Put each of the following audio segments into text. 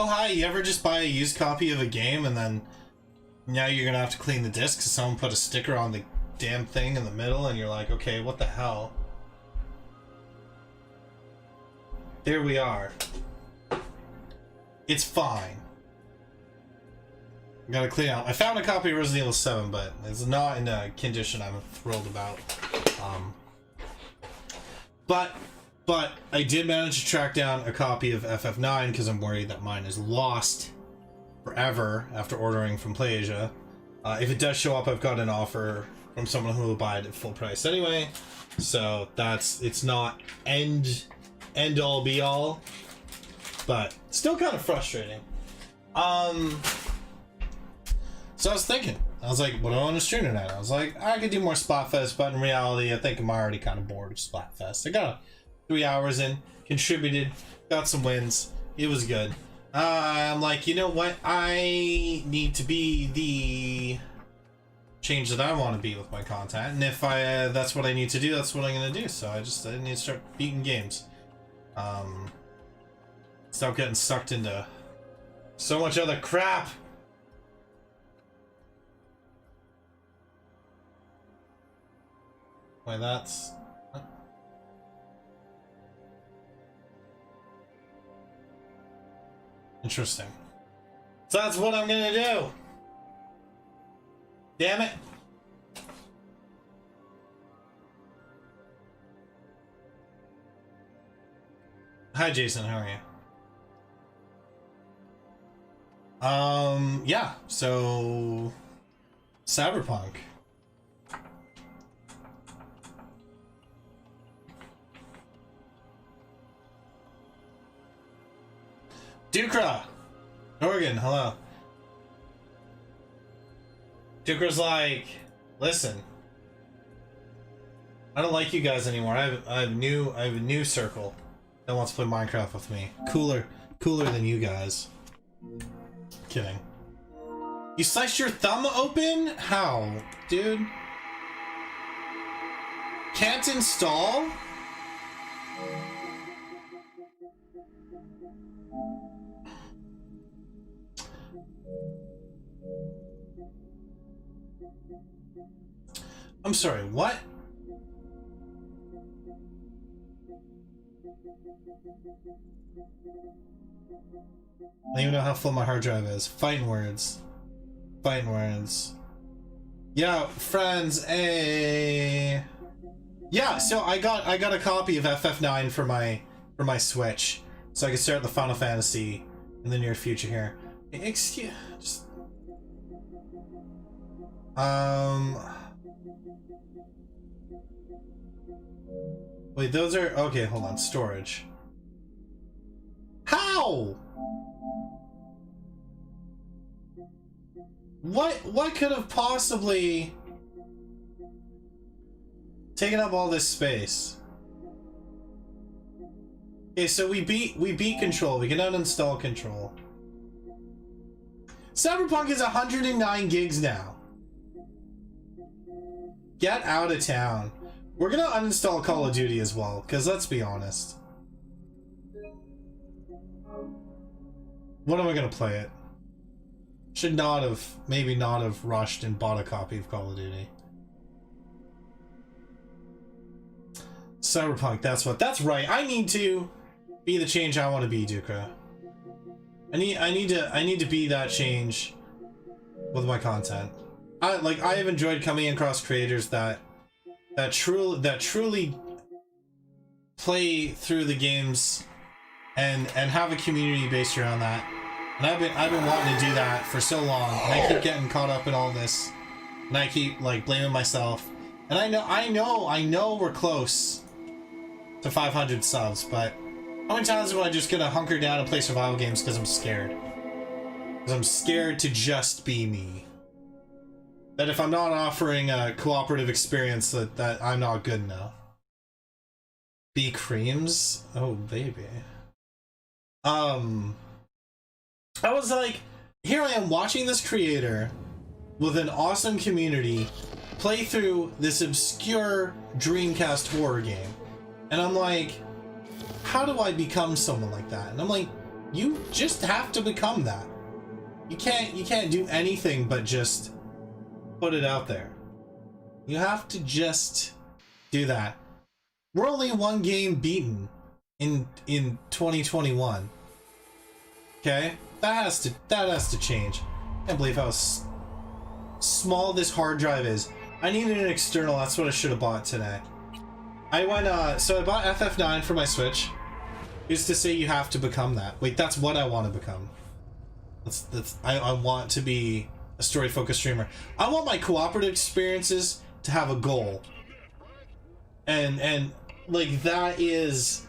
Oh hi, you ever just buy a used copy of a game and then now you're gonna have to clean the disc because someone put a sticker on the damn thing in the middle and you're like, okay, what the hell? There we are. It's fine. I gotta clean out. I found a copy of Resident Evil 7, but it's not in a condition I'm thrilled about. But I did manage to track down a copy of FF9 because I'm worried that mine is lost forever after ordering from PlayAsia. If it does show up, I've got an offer from someone who will buy it at full price anyway. So it's not end all be all, but still kind of frustrating. So I was thinking, I was like, what do I want to stream tonight? I was like, I could do more Splatfest, but in reality, I think I'm already kind of bored of Splatfest. I got 3 hours in, contributed, got some wins. It was good. I'm like, you know what? I need to be the change that I want to be with my content, and if that's what I need to do, that's what I'm gonna do. So I need to start beating games. Stop getting sucked into so much other crap. Why that's... Interesting. So that's what I'm gonna do. Damn it. Hi Jason, how are you? Yeah, so Cyberpunk. Dukra! Oregon, hello. Dukra's like, listen, I don't like you guys anymore. I have a new circle that wants to play Minecraft with me. Cooler than you guys. Kidding. You sliced your thumb open? How, dude? Can't install? I'm sorry, what? I don't even know how full my hard drive is. Fighting words. Fighting words. Yeah, friends, hey. Yeah, so I got a copy of FF9 for my Switch, so I can start the Final Fantasy in the near future here. Excuse, just, wait, those are okay. Hold on, storage. How? What could have possibly taken up all this space? Okay, so we beat Control. We can uninstall Control. Cyberpunk is 109 gigs now. Get out of town. We're gonna uninstall Call of Duty as well, because let's be honest. When am I gonna play it? Should not have, maybe not have rushed and bought a copy of Call of Duty. Cyberpunk, that's right. I need to be the change I want to be, Duka. I need to be that change with my content. I have enjoyed coming across creators that truly play through the games and have a community based around that. And I've been wanting to do that for so long, and I keep getting caught up in all this, and I keep like blaming myself. And I know we're close to 500 subs, but how many times am I just gonna hunker down and play survival games because I'm scared? Because I'm scared to just be me. That if I'm not offering a cooperative experience, that I'm not good enough. Be creams? Oh baby. I was like, here I am watching this creator with an awesome community play through this obscure Dreamcast horror game. And I'm like, how do I become someone like that? And I'm like, You just have to become that. You can't do anything but just put it out there. You have to just do that. We're only one game beaten in 2021. Okay? That has to change. I can't believe how small this hard drive is. I needed an external. That's what I should have bought today. I went so I bought FF9 for my Switch. Used to say you have to become that. Wait, that's what I want to become. I want to be a story focused streamer. I want my cooperative experiences to have a goal. And like that is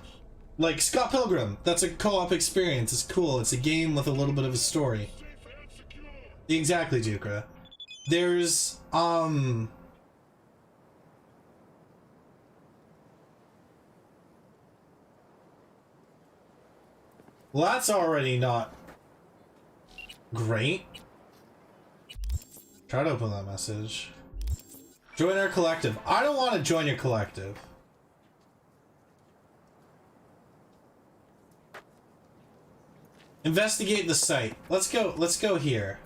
like Scott Pilgrim. That's a co-op experience. It's cool. It's a game with a little bit of a story. Exactly, Dukra. There's well, that's already not great. Try to open that message. Join our collective. I don't want to join your collective. Investigate the site. Let's go here.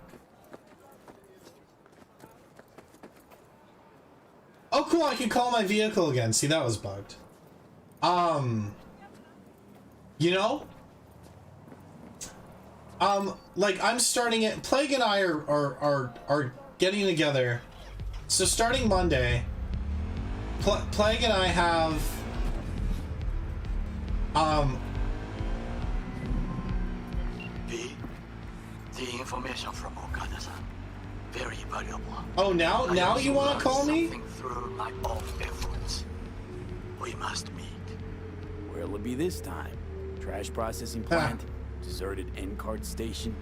Oh cool, I can call my vehicle again. See, that was bugged. You know? Like I'm starting it. Plague and I are getting together. So starting Monday, Plague and I have the information from Okada-san, very valuable. Oh, now you want to call me? Through my own efforts. We must meet. Where'll it be this time? Trash processing plant? Deserted end-card station?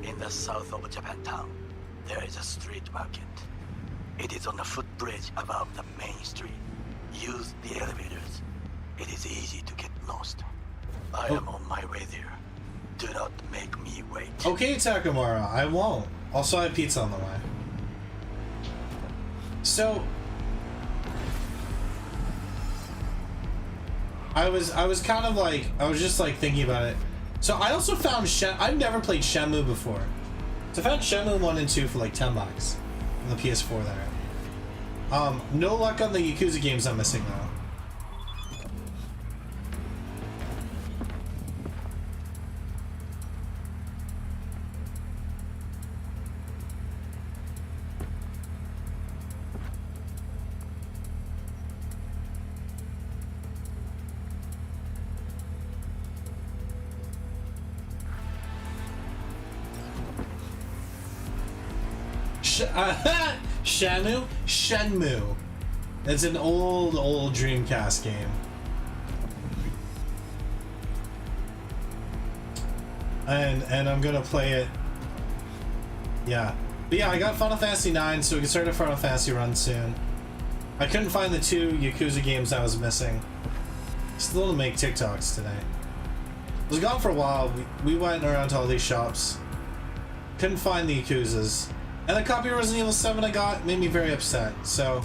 In the south of Japantown, there is a street market. It is on the footbridge above the main street. Use the elevators. It is easy to get lost. I am on my way there. Do not make me wait. Okay, Takamura, I won't. Also, I have pizza on the way. So, I was kind of like, I was just like thinking about it. So I also found I've never played Shenmue before. So I found Shenmue 1 and 2 for like $10 on the PS4 there. No luck on the Yakuza games I'm missing though. Shenmue. It's an old Dreamcast game. And I'm gonna play it. Yeah. But yeah, I got Final Fantasy 9, so we can start a Final Fantasy run soon. I couldn't find the 2 Yakuza games I was missing. Still to make TikToks today. I was gone for a while. We went around to all these shops. Couldn't find the Yakuzas. And the copy of Resident Evil 7 I got made me very upset, so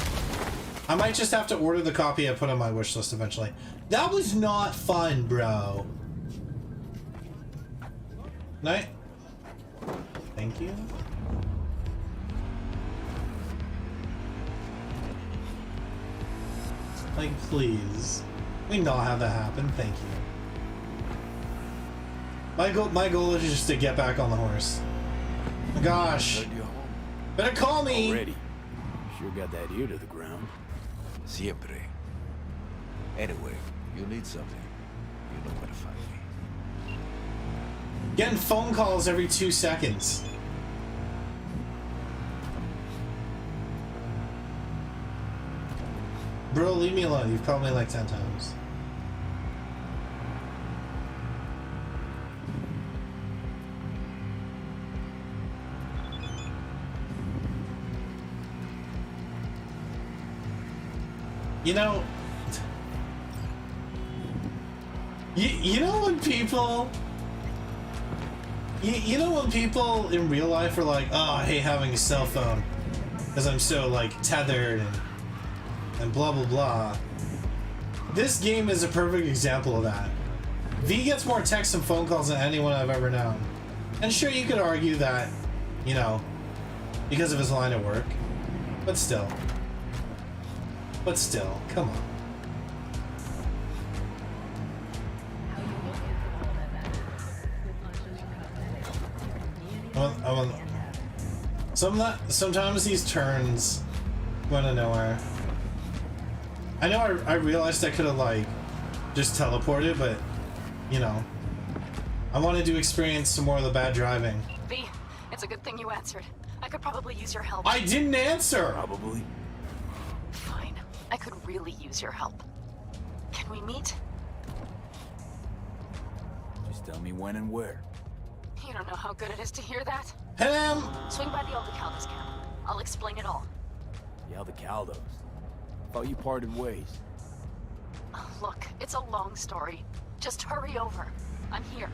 I might just have to order the copy I put on my wish list eventually. That was not fun, bro. Night. Thank you. Like, please. We not have that happen. Thank you. My goal is just to get back on the horse. Oh, gosh. Better call me! Already. Sure got that ear to the ground. Siempre. Anyway, you need something. You know where to find me. Getting phone calls every 2 seconds. Bro, leave me alone. You've called me like 10 times. You know, you know when people, you know when people in real life are like, oh, I hate having a cell phone because I'm so like tethered and blah blah blah. This game is a perfect example of that. V gets more texts and phone calls than anyone I've ever known. And sure, you could argue that, you know, because of his line of work. But still. Come on. Sometimes these turns went out of nowhere. I know I realized I could have, like, just teleported, but, you know, I wanted to experience some more of the bad driving. V, it's a good thing you answered. I could probably use your help. I didn't answer! Probably. Fine. I could really use your help. Can we meet? Just tell me when and where. You don't know how good it is to hear that. Panam! Swing by the Aldecaldos camp. I'll explain it all. The Aldecaldos. Thought you parted ways. Look, it's a long story. Just hurry over. I'm here.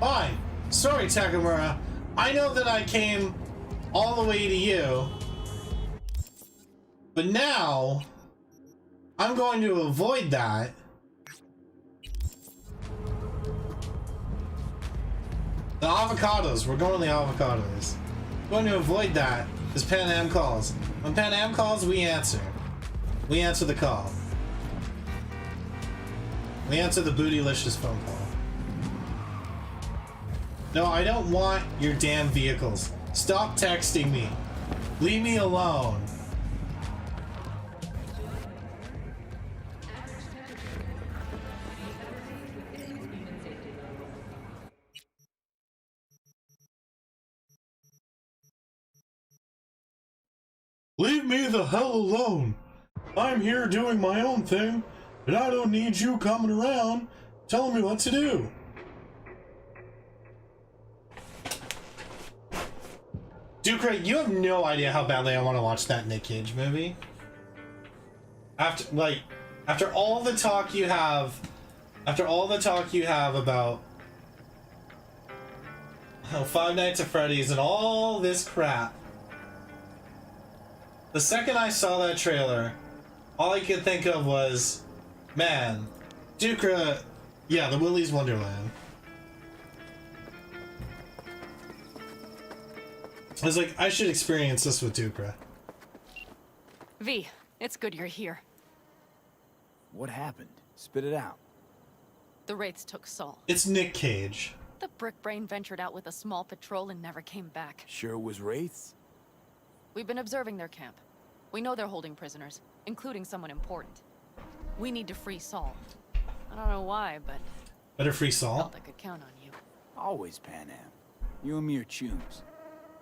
Fine. Sorry, Takamura. I know that I came all the way to you. But now, I'm going to avoid that. The avocados. We're going to the avocados. We're going to avoid that as Panam calls. When Panam calls, we answer. We answer the call. We answer the bootylicious phone call. No, I don't want your damn vehicles. Stop texting me. Leave me alone. Leave me the hell alone. I'm here doing my own thing, and I don't need you coming around telling me what to do. Duke, you have no idea how badly I want to watch that Nick Cage movie. After all the talk you have about Five Nights at Freddy's and all this crap. The second I saw that trailer, all I could think of was, man, Dukra, yeah, the Willy's Wonderland. I was like, I should experience this with Dukra. V, it's good you're here. What happened? Spit it out. The Wraiths took Saul. It's Nick Cage. The brick brain ventured out with a small patrol and never came back. Sure it was Wraiths? We've been observing their camp. We know they're holding prisoners, including someone important. We need to free Saul. I don't know why, but... Better free Saul? Felt I could count on you. Always Panam. You and me are chums.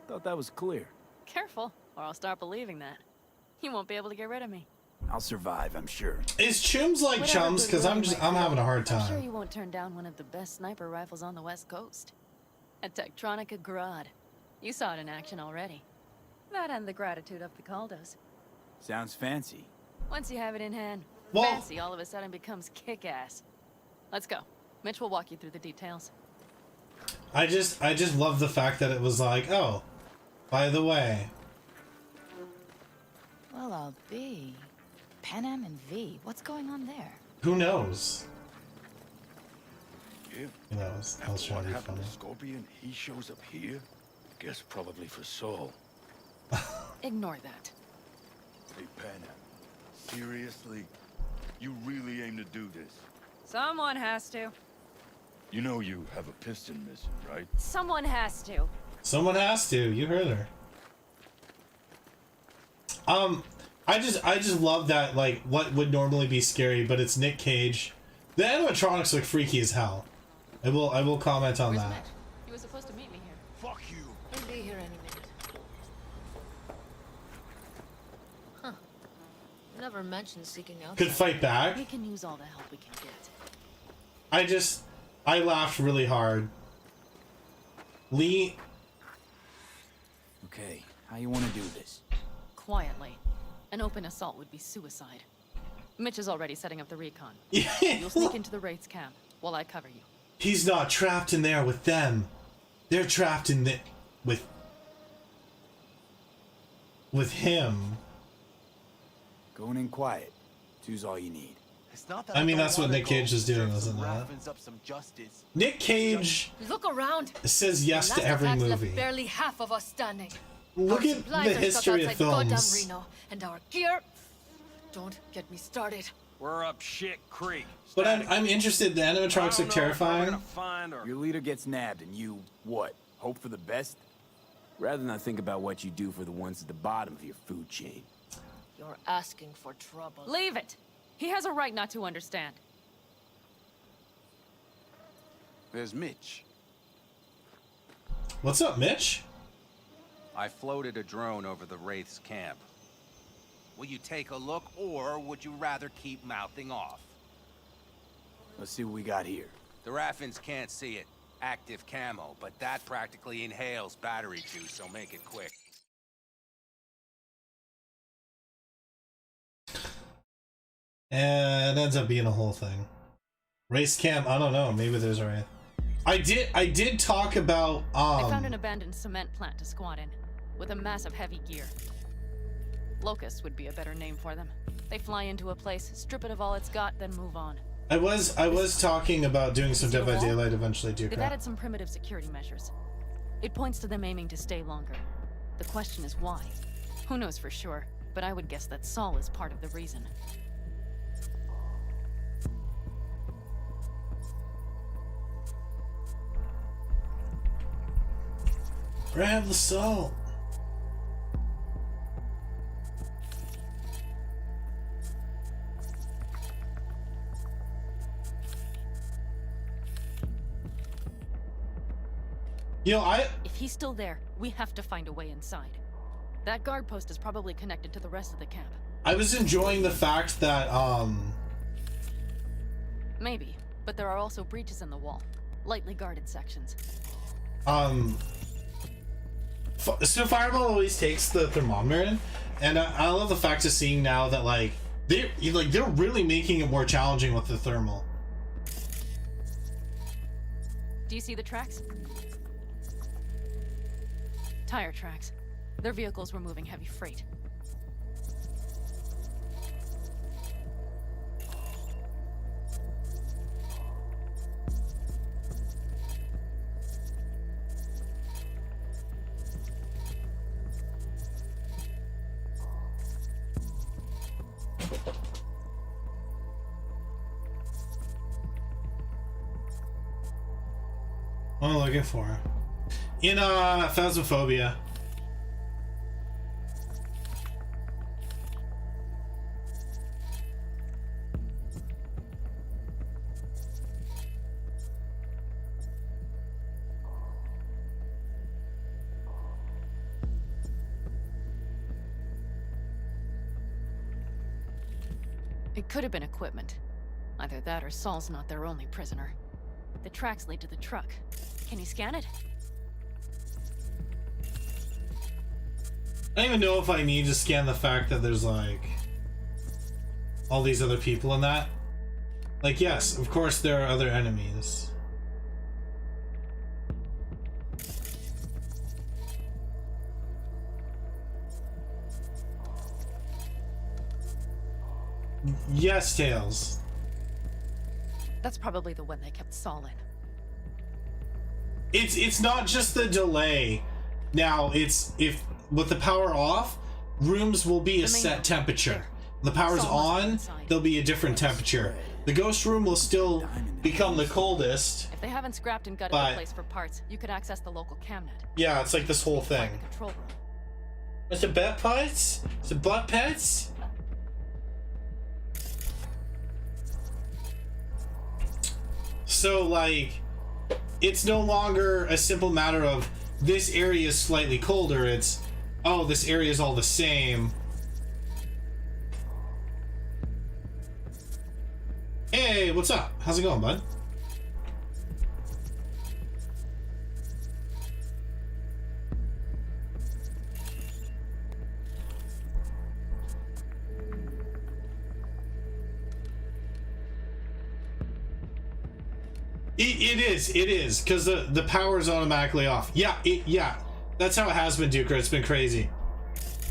Thought that was clear. Careful, or I'll start believing that. You won't be able to get rid of me. I'll survive, I'm sure. Is chums like Whatever chums? Because I'm having a hard time. I'm sure you won't turn down one of the best sniper rifles on the West Coast. A Tektronica Grad. You saw it in action already. That and the gratitude of the Caldos. Sounds fancy. Once you have it in hand, Well, fancy all of a sudden becomes kick-ass. Let's go. Mitch will walk you through the details. I just love the fact that it was like, oh, by the way. Well, I'll be. Panam and V, what's going on there? Who knows? Yeah. Who knows? I was After trying what to be happened funny. to Scorpion, he shows up here? Guess probably for Saul. Ignore that. Hey, Panam. Seriously? You really aim to do this? Someone has to. You know you have a piston missing, right? Someone has to. Someone has to. You heard her. I just love that, like, what would normally be scary, but it's Nick Cage. The animatronics look freaky as hell. I will comment on Where's that. Mitch? He was supposed to meet me here. Fuck you! He'll be here any minute. Huh. Never mentioned seeking out. Could fight back. We can use all the help we can get. I laughed really hard. Lee. Okay, how you want to do this? Quietly. An open assault would be suicide. Mitch is already setting up the recon. Yeah. You'll sneak into the Wraiths camp while I cover you. He's not trapped in there with them. They're trapped in the with him. Going in quiet. Two's all you need. It's not that I mean, don't that's what wanna Nick Cage go is doing, serve isn't some that? raffins up some justice. Nick Cage Look around. says yes The to last every attacks left movie. barely half of us standing. Look Our at supplies the are stuck history of outside goddamn films. Reno, and our gear. Don't get me started. We're up shit creek. But I'm interested. The animatronics look terrifying. Your leader gets nabbed and you, what, hope for the best? Rather than think about what you do for the ones at the bottom of your food chain. You're asking for trouble. Leave it. He has a right not to understand. There's Mitch. What's up, Mitch? I floated a drone over the Wraith's camp. Will you take a look, or would you rather keep mouthing off? Let's see what we got here. The Raffins can't see it. Active camo, but that practically inhales battery juice, so make it quick. And it ends up being a whole thing. Race cam, I don't know, maybe there's a Wraith. I did talk about They found an abandoned cement plant to squat in, with a massive heavy gear. Locusts would be a better name for them. They fly into a place, strip it of all it's got, then move on. I was talking about doing some Dead by Daylight eventually too. They've added some primitive security measures. It points to them aiming to stay longer. The question is why? Who knows for sure, but I would guess that Saul is part of the reason. Grab the salt. If he's still there, we have to find a way inside. That guard post is probably connected to the rest of the camp. I was enjoying the fact that, Maybe, but there are also breaches in the wall. Lightly guarded sections. So Fireball always takes the thermometer in, and I love the fact of seeing now that, like, they're really making it more challenging with the thermal. Do you see the tracks? Tire tracks. Their vehicles were moving heavy freight. What am I looking for? In Phasmophobia. It could have been equipment. Either that or Saul's not their only prisoner. The tracks lead to the truck. Can you scan it? I don't even know if I need to scan the fact that there's, like, all these other people in that. Like, yes, of course there are other enemies. Yes, Tails. That's probably the one they kept Saul in. It's not just the delay. Now, it's if with the power off, rooms will be a set temperature. The power's on, there'll be a different temperature. The ghost room will still become the coldest. If they haven't scrapped and gutted the place for parts, you could access the local camnet. Yeah, it's like this whole thing. The control room. It's the bet parts? It's the butt pets? So, like, it's no longer a simple matter of this area is slightly colder. It's, oh, this area is all the same. Hey, what's up? How's it going, bud? It is, because the power is automatically off. Yeah, yeah, that's how it has been, Duker. It's been crazy.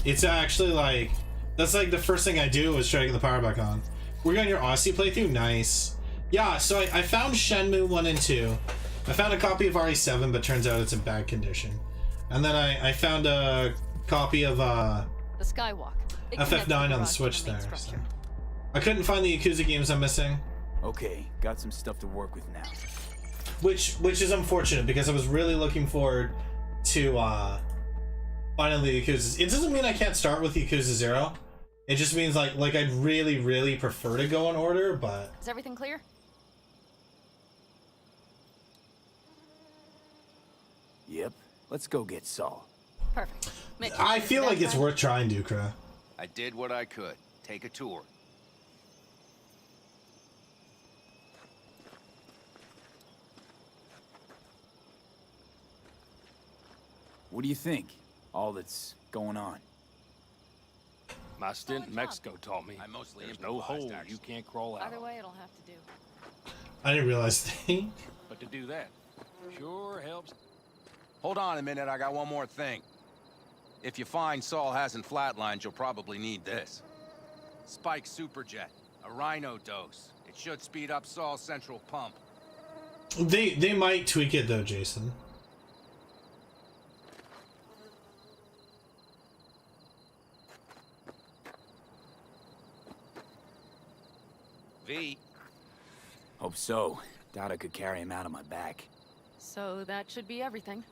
It's actually like, that's like the first thing I do is try to get the power back on. We're on your Odyssey playthrough? Nice. Yeah, so I found Shenmue 1 and 2. I found a copy of RE7, but turns out it's in bad condition. And then I found a copy of The Skywalk. It connects FF9 on the garage to Switch main there. So. structure. I couldn't find the Yakuza games I'm missing. Okay, got some stuff to work with now. Which is unfortunate because I was really looking forward to finally Yakuza. It doesn't mean I can't start with Yakuza 0. It just means like I'd really prefer to go in order, but Is everything clear? Yep, let's go get Saul. Perfect. Mitch, I is it feel that like it's time? worth trying, Dukra. I did what I could. Take a tour. What do you think? All that's going on. My stint in Mexico taught me I mostly there's no hole improvised, you actually. can't crawl out Either of. way, it'll have to do. I didn't realize they... But to do that sure helps. Hold on a minute, I got one more thing. If you find Saul hasn't flatlined, you'll probably need this. Spike Superjet, a rhino dose. It should speed up Saul's central pump. They might tweak it though, Jason. V, Hope so. Doubt I could carry him out on my back. So that should be everything.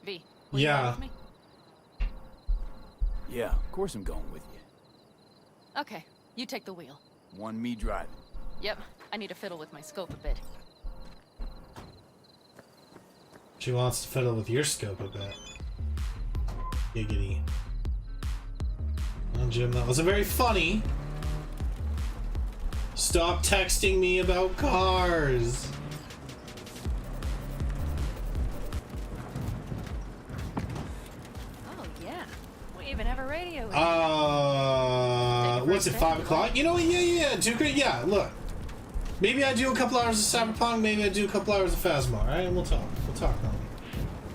V, will you Yeah. ride with me? Yeah, of course I'm going with you. Okay, you take the wheel. One me driving. Yep, I need to fiddle with my scope a bit. She wants to fiddle with your scope a bit. Giggity. Oh, Jim, that wasn't very funny. Stop texting me about cars. Oh yeah, we even have a radio. What's it, 5 o'clock? You know what? Yeah, Duke. Yeah, look. Maybe I do a couple hours of Cyberpunk. Maybe I do a couple hours of Phasma. All right, we'll talk. We'll talk.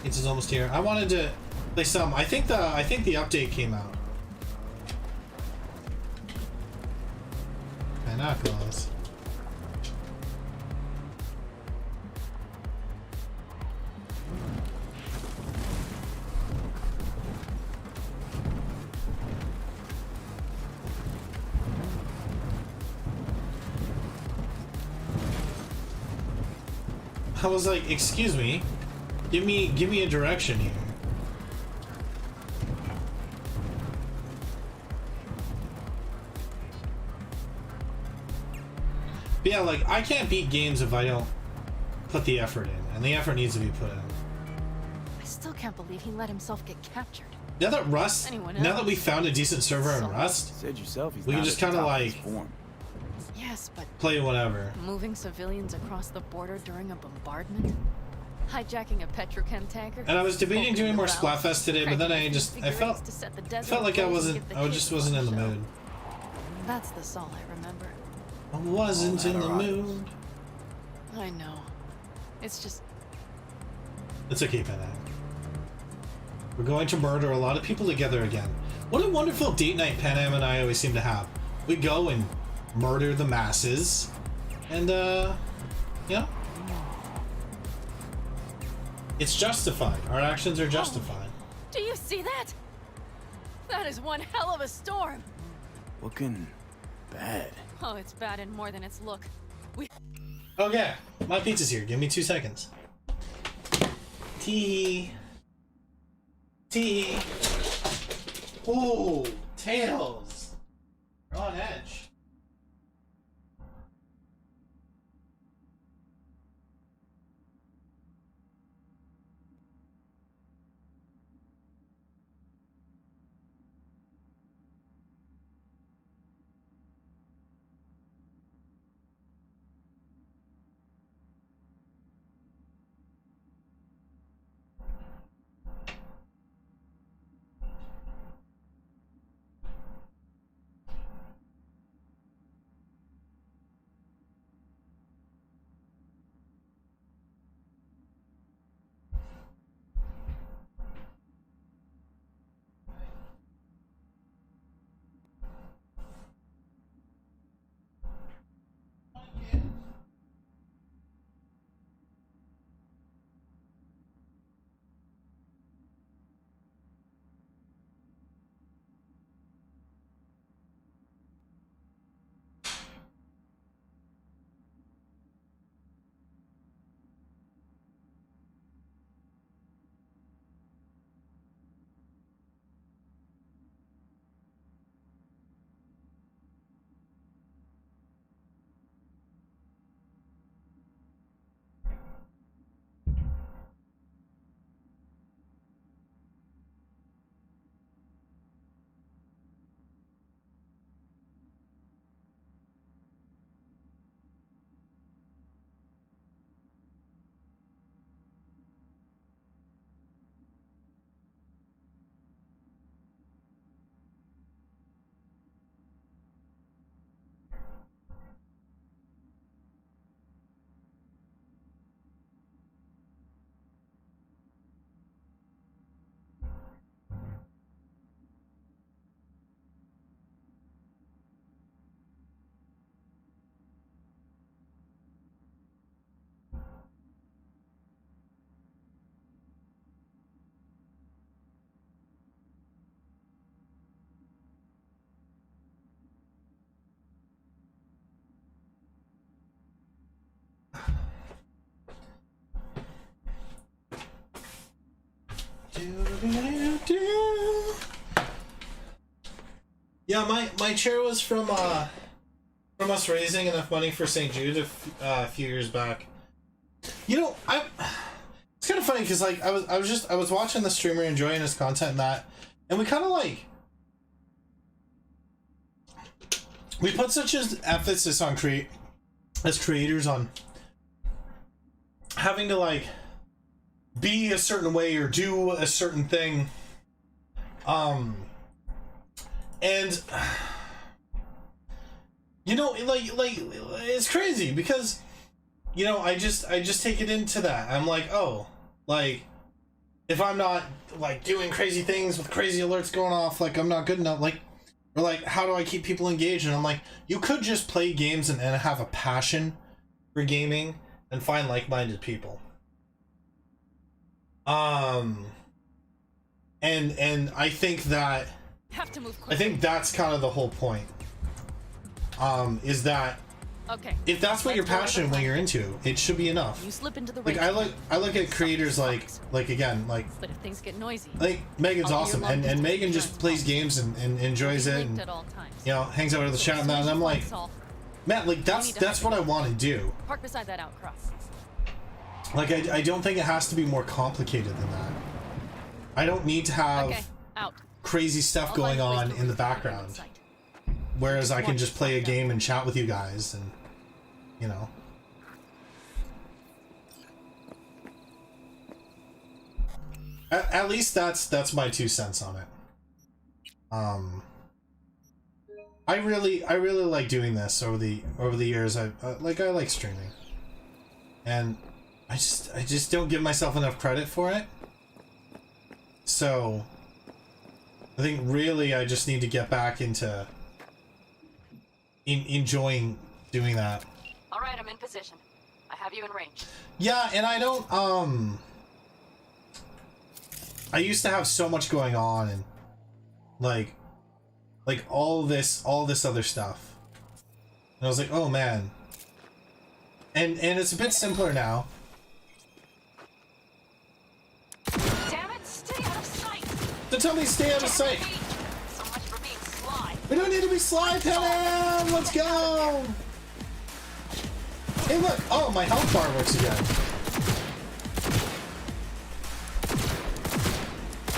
It's almost here. I wanted to play some. I think the update came out. Binoculars. I was like, excuse me, give me a direction here. But yeah, like, I can't beat games if I don't put the effort in, and the effort needs to be put in. I still can't believe he let himself get captured. Now that Rust, Anyone now that we else? found a decent server in So- Rust, Said yourself he's we can not just at the kind of top his like form. Yes, but play whatever. moving civilians across the border during a bombardment? Hijacking a petrochem tanker? And I was debating Opening doing the more valves, Splatfest today, but then I cranking just figure eights to set the desert felt like I ablaze and wasn't get the I kids just on wasn't in the show. mood. That's the Saul I remember. I wasn't in the mood. I know. It's just It's okay, Panam. We're going to murder a lot of people together again. What a wonderful date night Panam and I always seem to have. We go and murder the masses, and you know, it's justified. Our actions are justified. Do you see that? That is one hell of a storm. Looking bad. Oh, it's bad in more than its look. We Okay, my pizza's here. Give me 2 seconds. Tee. Ooh, tails. We're on edge. Yeah, my chair was from us raising enough money for St. Jude a few years back. You know, it's kind of funny because like I was watching the streamer, enjoying his content and that, and we kind of like we put such an emphasis on as creators on having to like be a certain way or do a certain thing, and you know, like it's crazy because, you know, I just take it into that. I'm like, oh, like if I'm not like doing crazy things with crazy alerts going off, like I'm not good enough, like, or like how do I keep people engaged? And I'm like, you could just play games and have a passion for gaming and find like-minded people. And I think that I think that's kind of the whole point. Is that if that's what you're passionate when you're into, it should be enough. You slip into the like I look at creators like again, like, but if things get noisy, like Megan's awesome, and Megan just plays games and enjoys it, and you know, hangs out with the chat and that, and I'm like, man, like that's what I want to do. Park beside that outcross. Like I don't think it has to be more complicated than that. I don't need to have crazy stuff going on in the background. Whereas I can just play a game and chat with you guys, and you know. At least that's my 2 cents on it. I really like doing this over the years. I like streaming, and I just don't give myself enough credit for it. So I think really I just need to get back into enjoying doing that. All right, I'm in position. I have you in range. Yeah, and I don't I used to have so much going on, and like all this other stuff. And I was like, oh man. And it's a bit simpler now. Damn it, stay out of sight. So tell me, stay out of sight. So much for being sly. We don't need to be sly, Panam! Let's go! Hey look! Oh, my health bar works again.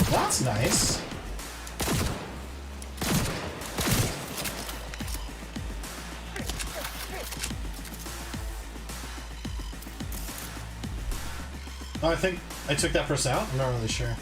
That's nice. Oh, I think I took that person out? I'm not really sure.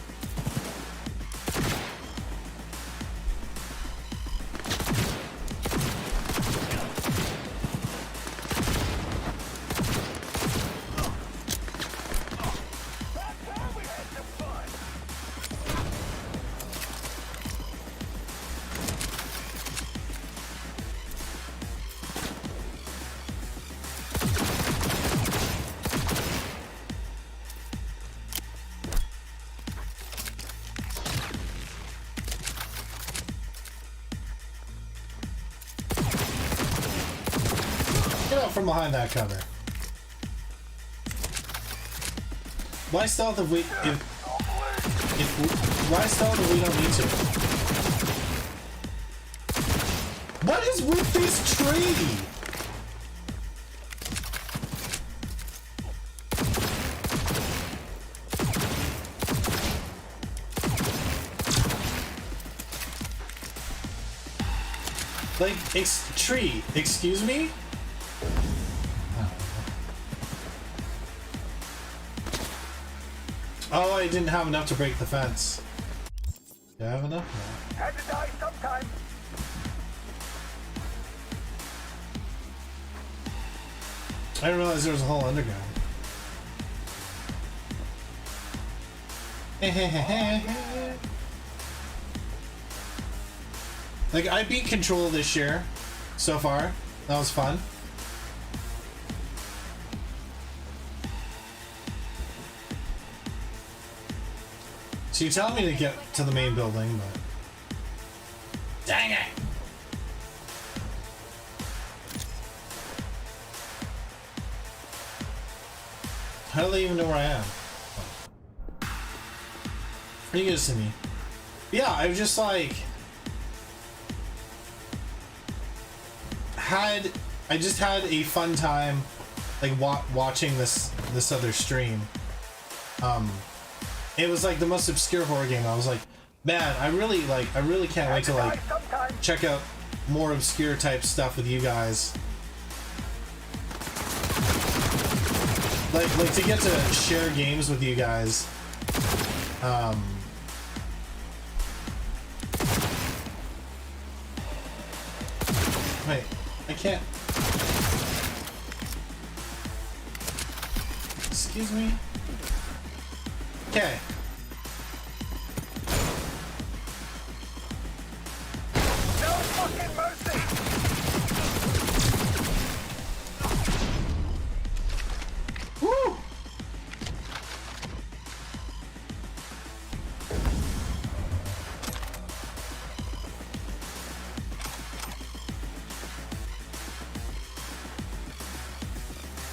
From behind that cover. Why stealth if we why stealth if we don't need to? What is with this tree? Like, tree, excuse me? Oh, I didn't have enough to break the fence. Do I have enough? No. Had to die sometime. I didn't realize there was a hole underground. Like, I beat Control this year so far. That was fun. So you're telling me to get to the main building, but... Dang it! How do they even know where I am? Are you gonna see me? Yeah, I was just like... just had a fun time like watching this other stream. It was like the most obscure horror game. I was like, man, I really can't wait to like check out more obscure type stuff with you guys. Like to get to share games with you guys. Wait, I can't. Excuse me? Okay. No fucking mercy! Woo!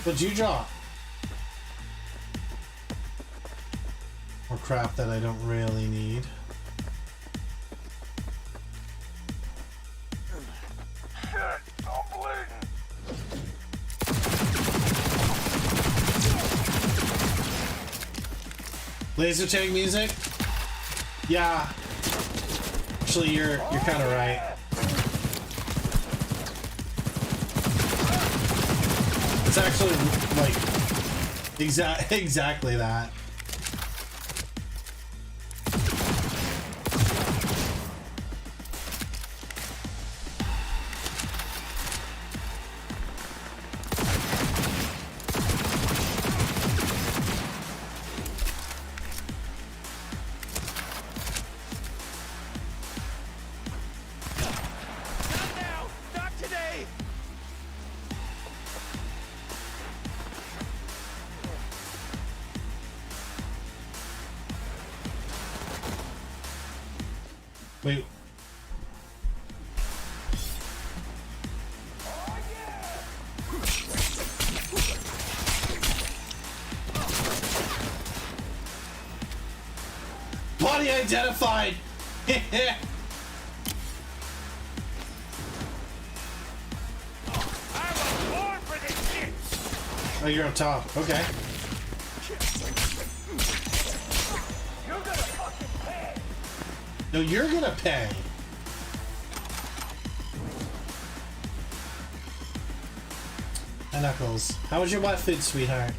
What'd you draw? More crap that I don't really need. Shit, I'm bleeding. Laser tag music? Yeah. Actually, you're kind of right. It's actually like exactly that. Wait. Body identified! Oh, you're up top. Okay. No, you're gonna pay. Hi, Knuckles. How was your wet food, sweetheart?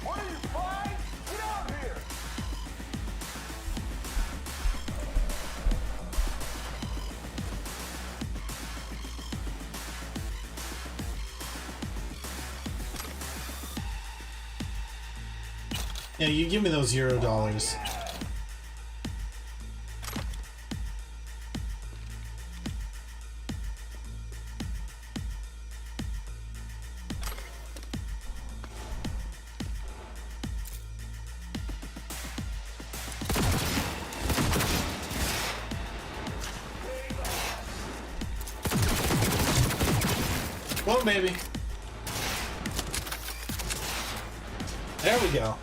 What are you, fine? Get out here! Yeah, you give me those $0. Well, baby. There we go.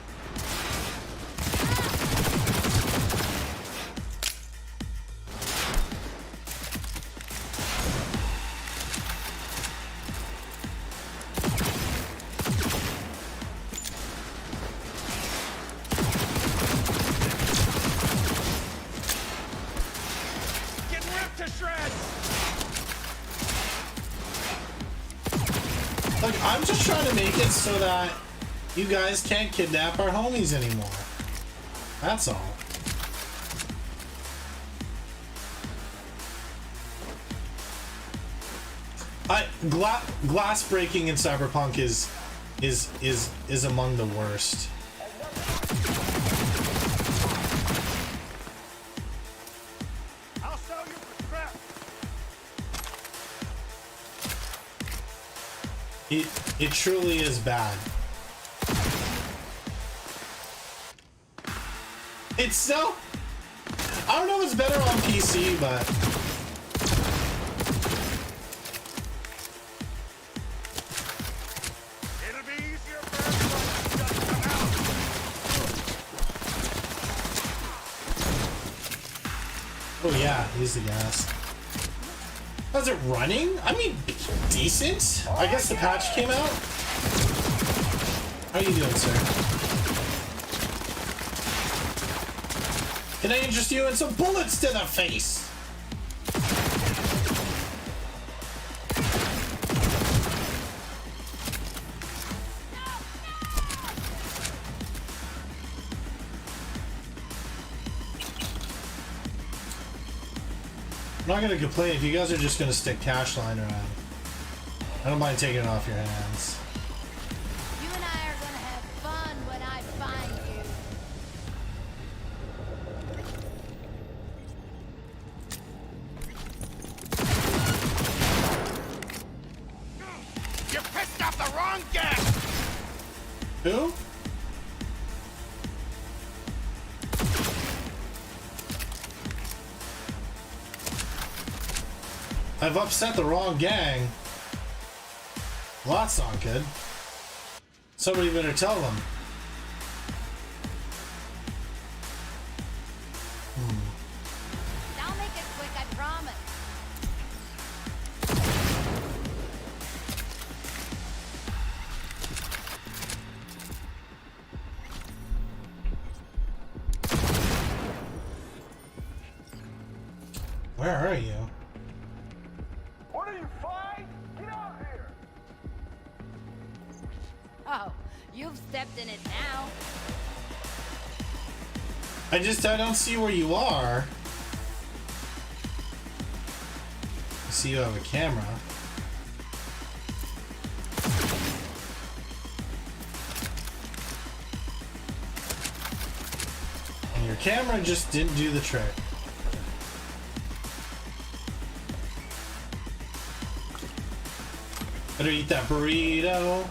Look, I'm just trying to make it so that you guys can't kidnap our homies anymore. That's all. Glass breaking in Cyberpunk is among the worst. I'll sell you for scrap. It truly is bad. It's so... I don't know if it's better on PC, but... It'll be easier for everyone to just come out. use the gas. How's it running? I mean, decent. I guess the patch came out. How are you doing, sir? Can I interest you in some bullets to the face? I'm not gonna complain if you guys are just gonna stick cash line around. I don't mind taking it off your hands. You and I are gonna have fun when I find You pissed off the wrong guy! Who? I've upset the wrong gang. Well, that's not good. Somebody better tell them. I'll make it quick, I promise. Where are you? What are you, five? Get out here! Oh, you've stepped in it now. I don't see where you are. I see you have a camera. And your camera just didn't do the trick. Better eat that burrito.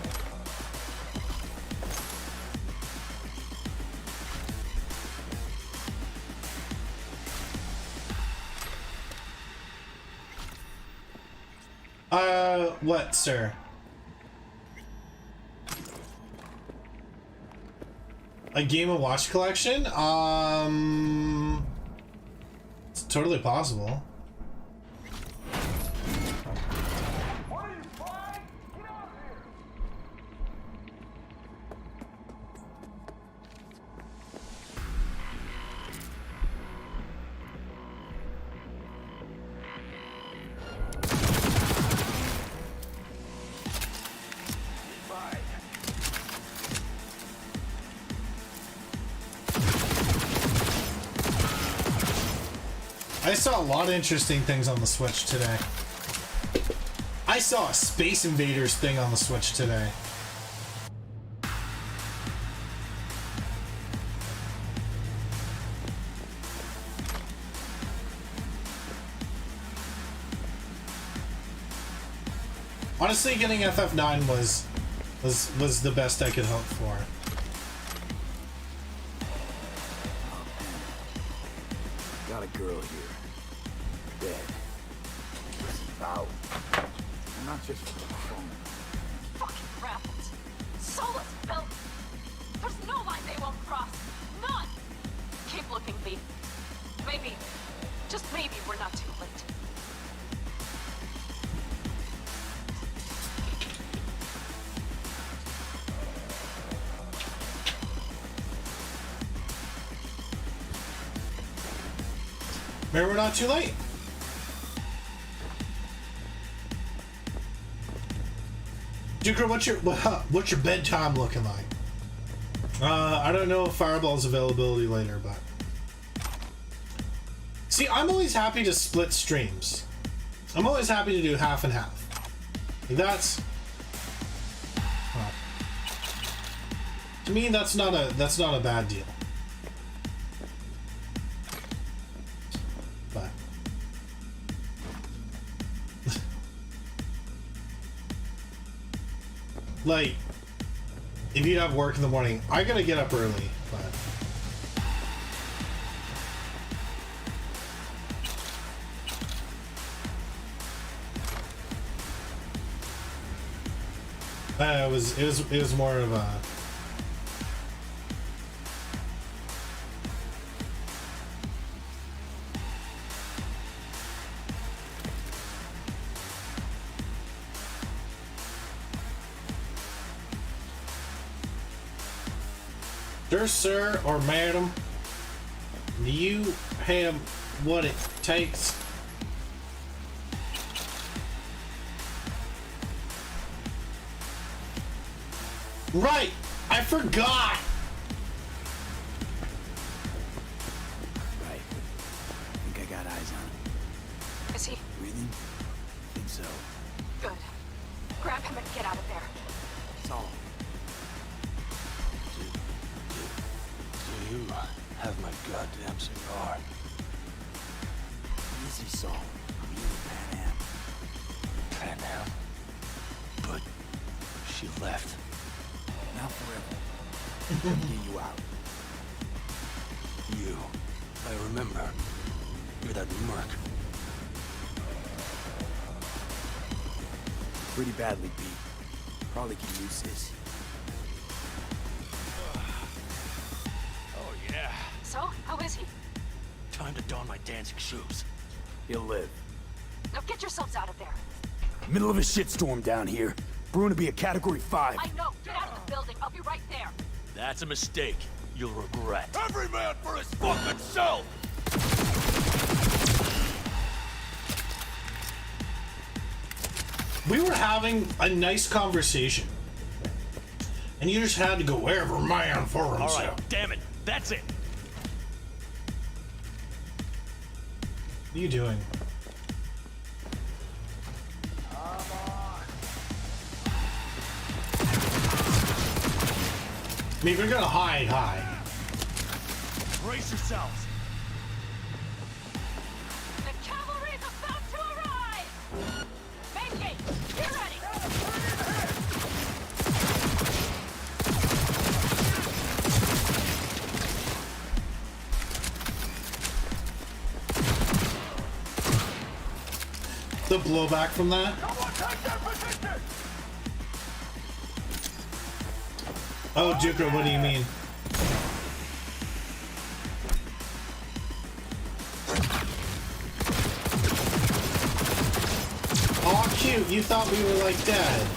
What, sir? A Game & Watch collection? It's totally possible. What are you, five? Get out here! I saw a lot of interesting things on the Switch today. I saw a Space Invaders thing on the Switch today. Honestly, getting FF9 was the best I could hope for. Got a girl here. Dead. This is out. And not just for the phone. Fucking rabbits. Solus built. There's no line they won't cross. None. Keep looking, V. Maybe, just maybe, we're not too late. Maybe we're not too late. Duker, what's your bedtime looking like? I don't know if Fireball's availability later, but see, I'm always happy to split streams. I'm always happy to do half and half. That's to me, that's not a bad deal. But like, if you have work in the morning, I gotta get up early, but it was more of a Sir, sir, or madam, do you have what it takes? Right! I forgot! Right. I think I got eyes on him. Is he? Breathing? I think so. Good. Grab him and get out of there. Saul. Do you have my goddamn cigar? Easy, Saul. I'm you and Panam. Panam? But she left. Not forever. Get you out. You. I remember. You're that merc. Pretty badly beat. Probably could use this. Oh, yeah. So, how is he? Time to don my dancing shoes. He'll live. Now get yourselves out of there. Middle of a shitstorm down here. Brewing to be a Category 5. I know. Get out of the building. I'll be right there. That's a mistake. You'll regret. Every man for his fucking self! We were having a nice conversation. And you just had to go every man for himself. All right, damn it. That's it. What are you doing? I mean, if you're gonna hide. Brace yourselves. The cavalry's about to arrive! Main gate, get ready! The blowback from that? Oh, Jupiter, what do you mean? Aw, cute, you thought we were like dead.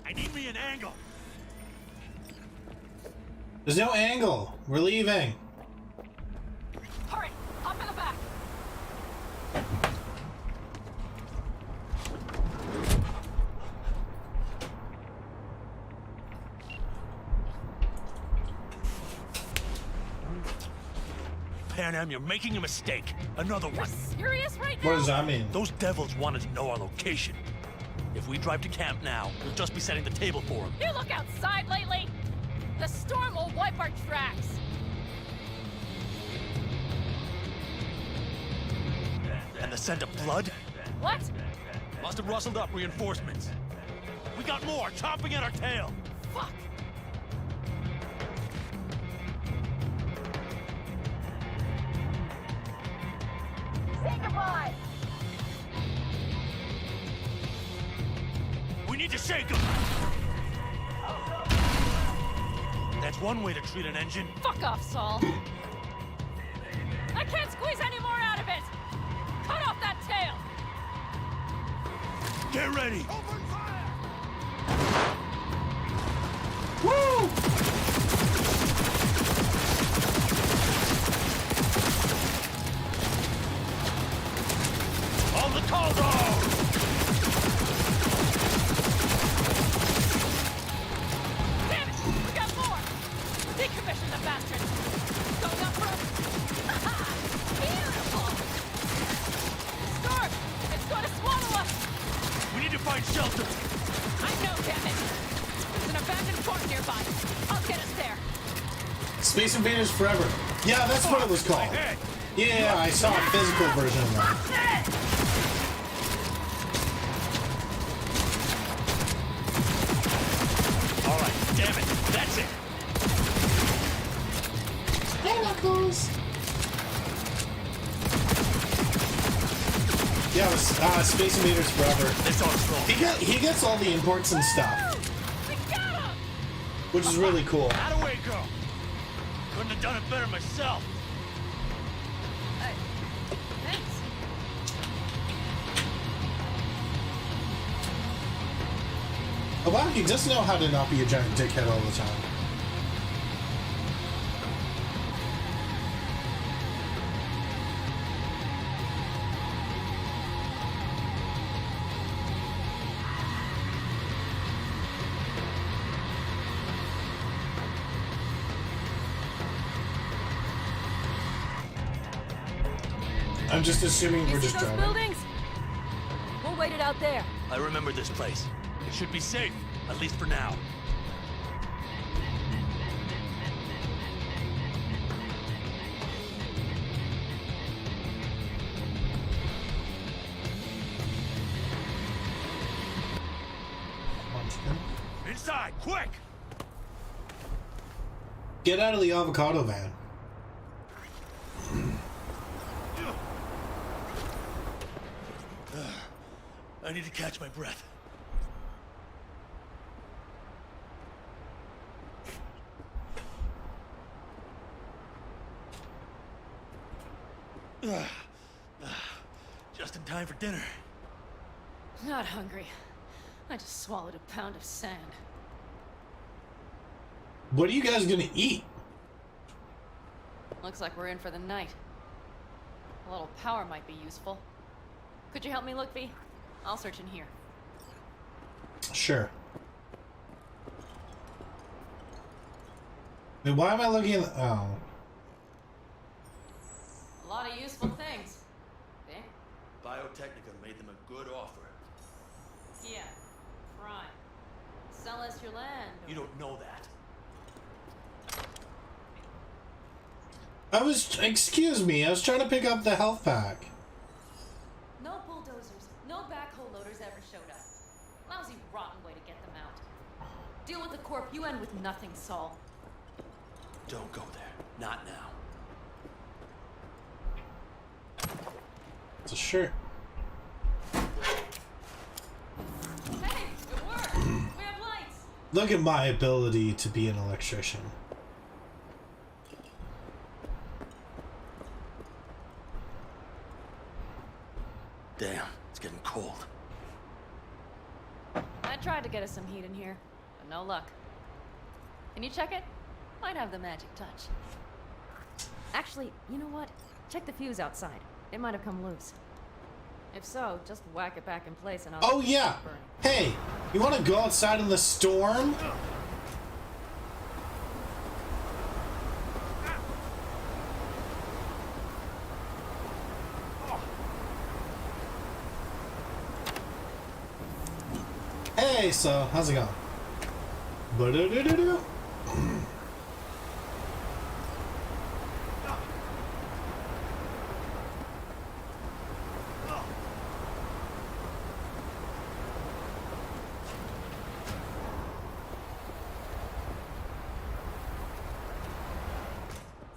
I need me an angle. There's no angle. We're leaving. Hurry! Hop in the back! Panam, you're making a mistake. Another one. Serious right now? What does that mean? Those devils wanted to know our location. If we drive to camp now, we'll just be setting the table for them. You look outside lately? The storm will wipe our tracks. And the scent of blood? What? Must have rustled up reinforcements. We got more chomping at our tail. Fuck! Say goodbye! We need to shake them. That's one way to treat an engine. Fuck off, Saul. I can't squeeze any more out of it! Cut off that tail! Get ready! Open fire! Woo! On the corridor! Damn it! We got more! Decommission the bastard! Going up for beautiful! Storm! It's going to swallow us! We need to find shelter. I know, damn it! There's an abandoned fort nearby. I'll get us there. Space Invaders Forever. Yeah, that's what it was called. Yeah, I saw a physical version of that. All right, damn it. That's it. Hey, Knuckles. Yeah, it was Space Invaders Forever. It's on He gets all the imports and stuff, which is really cool. Out of way, girl. Couldn't have done it better myself. Thanks. Oh wow, he does know how to not be a giant dickhead all the time. I'm just assuming we're just driving. Buildings? We'll wait it out there. I remember this place. It should be safe, at least for now. Inside, quick! Get out of the avocado van. I need to catch my breath. Just in time for dinner. Not hungry. I just swallowed a pound of sand. What are you guys gonna eat? Looks like we're in for the night. A little power might be useful. Could you help me look, V? I'll search in here. Sure. Wait, why am I looking at the... Oh. A lot of useful things. V? Biotechnica made them a good offer. Yeah. Prime. Sell us your land. You don't know that. Excuse me, I was trying to pick up the health pack. No bulldozers, no backhoe loaders ever showed up. Lousy, rotten way to get them out. Deal with the corp, you end with nothing, Saul. Don't go there. Not now. It's a shirt. Hey, good work. We have lights. Look at my ability to be an electrician. Damn, it's getting cold. I tried to get us some heat in here, but no luck. Can you check it? Might have the magic touch. Actually, you know what? Check the fuse outside. It might have come loose. If so, just whack it back in place and I'll... Oh yeah! Hey, you want to go outside in the storm? Hey, so how's it going? Ba-da-da-da-da.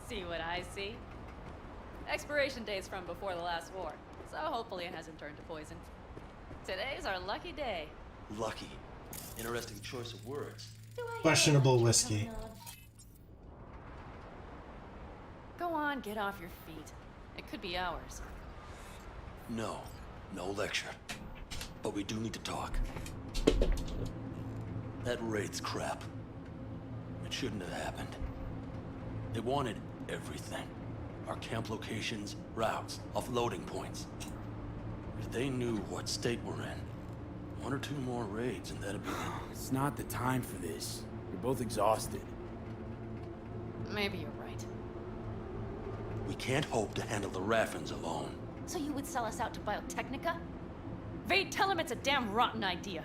See what I see? Expiration date's from before the last war, so hopefully it hasn't turned to poison. Today's our lucky day. Lucky. Interesting choice of words. Questionable whiskey. Go on, get off your feet. It could be hours. No. No lecture. But we do need to talk. That raid's crap. It shouldn't have happened. They wanted everything. Our camp locations, routes, offloading points. If they knew what state we're in, 1 or 2 more raids and that'd be... It's not the time for this. You're both exhausted. Maybe you're right. We can't hope to handle the Raffins alone. So you would sell us out to Biotechnica? Vade, tell him it's a damn rotten idea.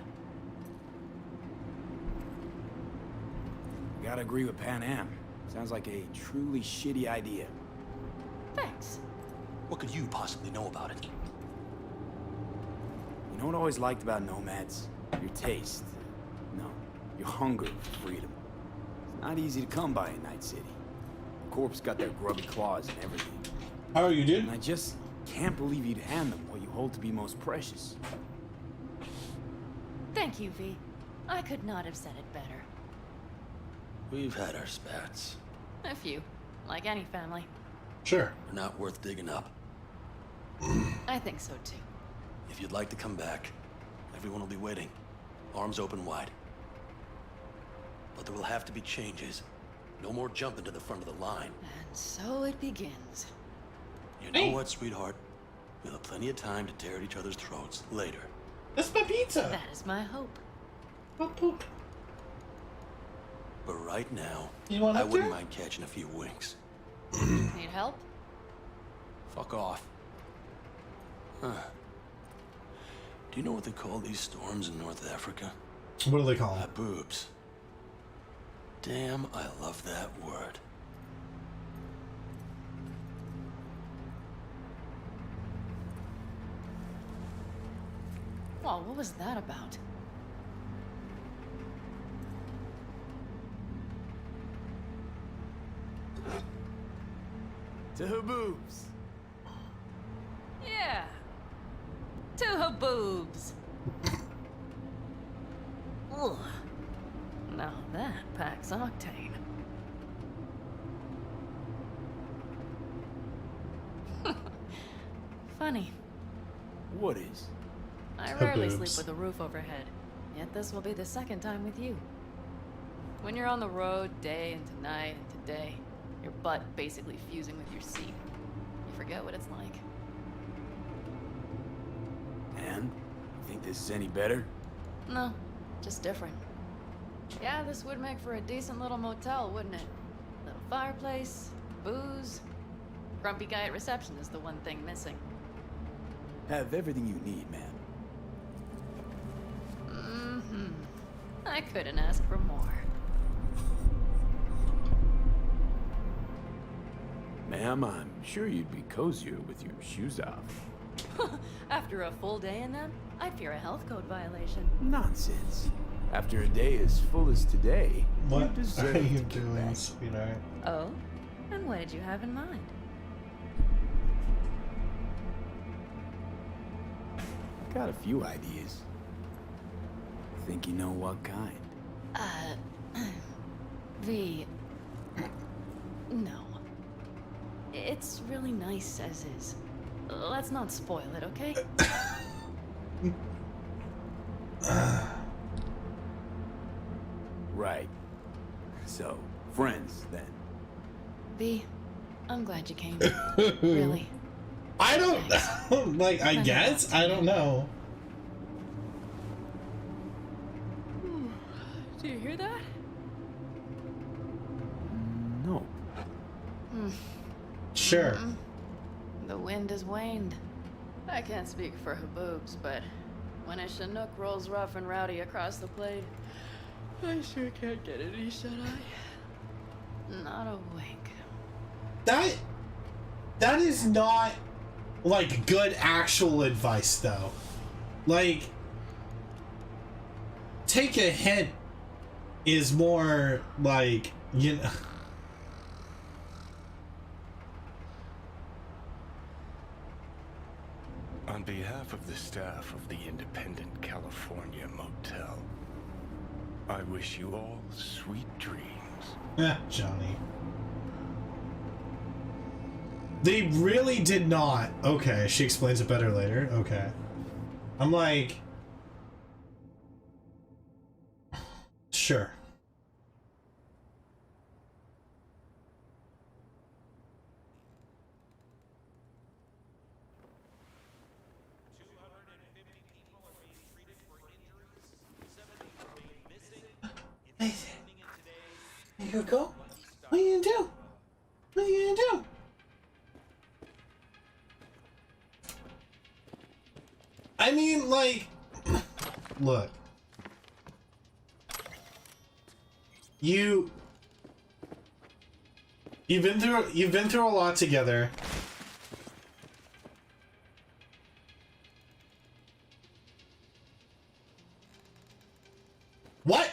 Gotta agree with Panam. Sounds like a truly shitty idea. Thanks. What could you possibly know about it? You know what I always liked about nomads? Your taste. No, your hunger for freedom. It's not easy to come by in Night City. The Corp's got their grubby claws and everything. How are you, dude? And I just can't believe you'd hand them what you hold to be most precious. Thank you, V. I could not have said it better. We've had our spats. A few, like any family. Sure. We're not worth digging up. I think so too. If you'd like to come back, everyone will be waiting. Arms open wide. But there will have to be changes. No more jumping to the front of the line. And so it begins. You know what, sweetheart? We'll have plenty of time to tear at each other's throats later. That's my pizza. That is my hope. Boop, boop. But right now, You want I up wouldn't there? mind catching a few winks. Need help? Fuck off. Huh. Do you know what they call these storms in North Africa? What do they call it? Boobs. Damn, I love that word. Well, what was that about? To her boobs. Yeah. To her boobs. Ugh. Now that packs octane. Funny. What is? I rarely boobs. sleep with a roof overhead, yet this will be the second time with you. When you're on the road day into night into day, your butt basically fusing with your seat, you forget what it's like. And? You think this is any better? No, just different. Yeah, this would make for a decent little motel, wouldn't it? Little fireplace, booze. Grumpy guy at reception is the one thing missing. Have everything you need, man. Mm-hmm. I couldn't ask for more. Ma'am, I'm sure you'd be cozier with your shoes off. After a full day in them, I'd fear a health code violation. Nonsense. After a day as full as today, What you are deserve you to kick doing, back. sweetheart? Oh? And what did you have in mind? Got a few ideas. Think you know what kind? V... No. It's really nice as is. Let's not spoil it, okay? Right. So, friends, then. V, I'm glad you came. Really. I don't like. I guess I don't know. Do you hear that? No. Sure. The wind has waned. I can't speak for her boobs, but when a Chinook rolls rough and rowdy across the plate, I sure can't get any shut-eye. Not a wink. That is not like good actual advice though. Like, take a hint is more like, you know. On behalf of the staff of the Independent California Motel, I wish you all sweet dreams. Johnny. They really did not. Okay, she explains it better later. Okay. I'm like... Sure. Hey, you go? What are you gonna do? What are you gonna do? I mean, like, look. You've been through a lot together. What?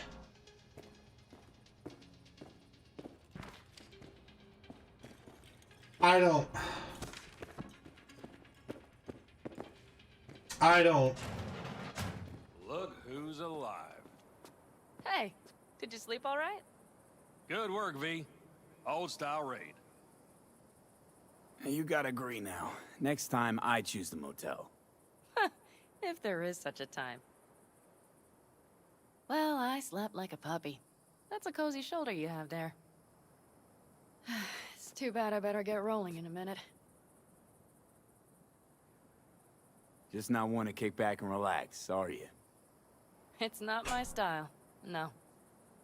I don't. I don't. Look who's alive. Hey, did you sleep all right? Good work, V. Old style raid. Hey, you gotta agree now. Next time, I choose the motel. If there is such a time. Well, I slept like a puppy. That's a cozy shoulder you have there. It's too bad I better get rolling in a minute. Just not want to kick back and relax, are you? It's not my style, no.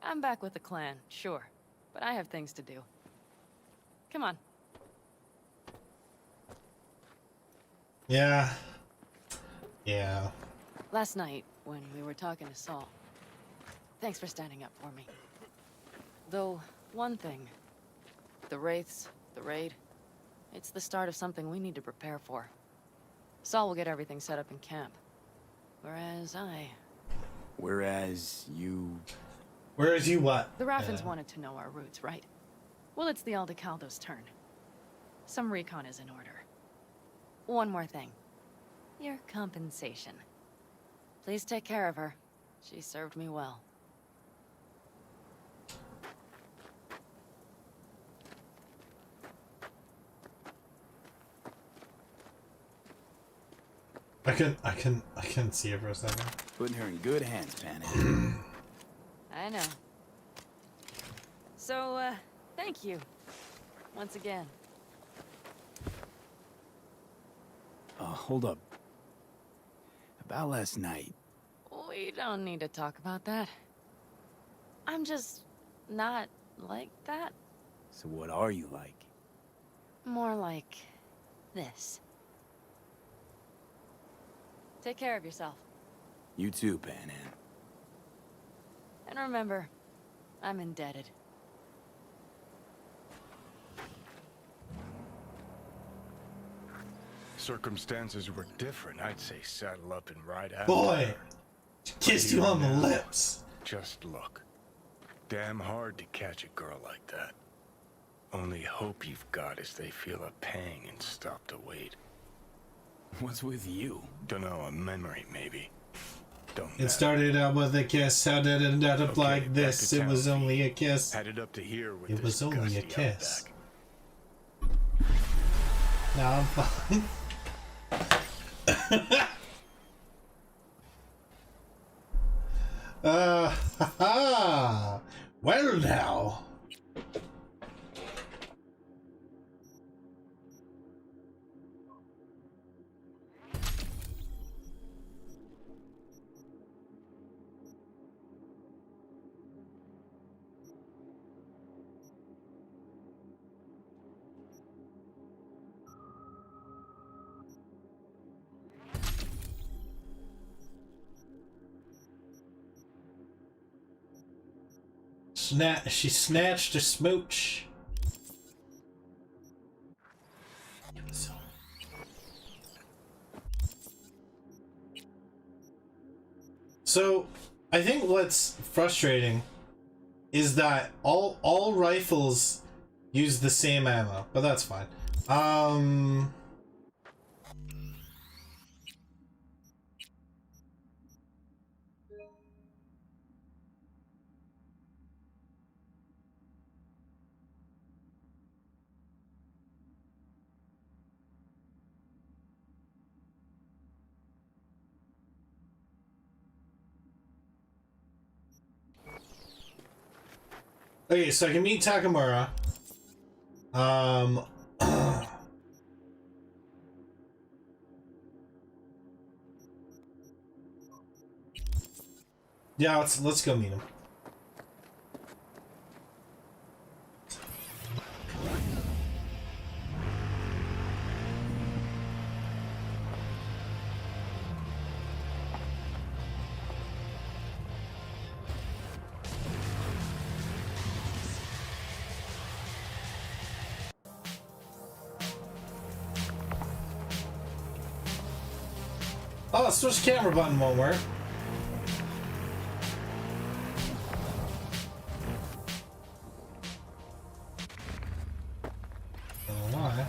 I'm back with the clan, sure. But I have things to do. Come on. Yeah. Yeah. Last night, when we were talking to Saul, thanks for standing up for me. Though, one thing. The Wraiths, the raid, it's the start of something we need to prepare for. Saul will get everything set up in camp. Whereas you... Whereas you what? The Raffins wanted to know our routes, right? Well, it's the Aldecaldo's turn. Some recon is in order. One more thing. Your compensation. Please take care of her. She served me well. I can see it for a second. Putting her in good hands, Panam. I know. So, thank you. Once again. Hold up. About last night. We don't need to talk about that. I'm just not like that. So what are you like? More like this. Take care of yourself. You too, Panam. And remember, I'm indebted. Circumstances were different. I'd say saddle up and ride out. Boy! Kissed you on the lips. Just look. Damn hard to catch a girl like that. Only hope you've got is they feel a pang and stop to wait. What's with you? Dunno, a memory maybe. It started out with a kiss. How did it end up like this? It was only a kiss. Headed up to here with it was only a kiss. Outback. Now I'm fine. Ha. Well now. She snatched a smooch. So, I think what's frustrating is that all rifles use the same ammo, but that's fine. Okay, so I can meet Takamura. Yeah, let's go meet him. Oh, switch camera button won't work. Don't know why.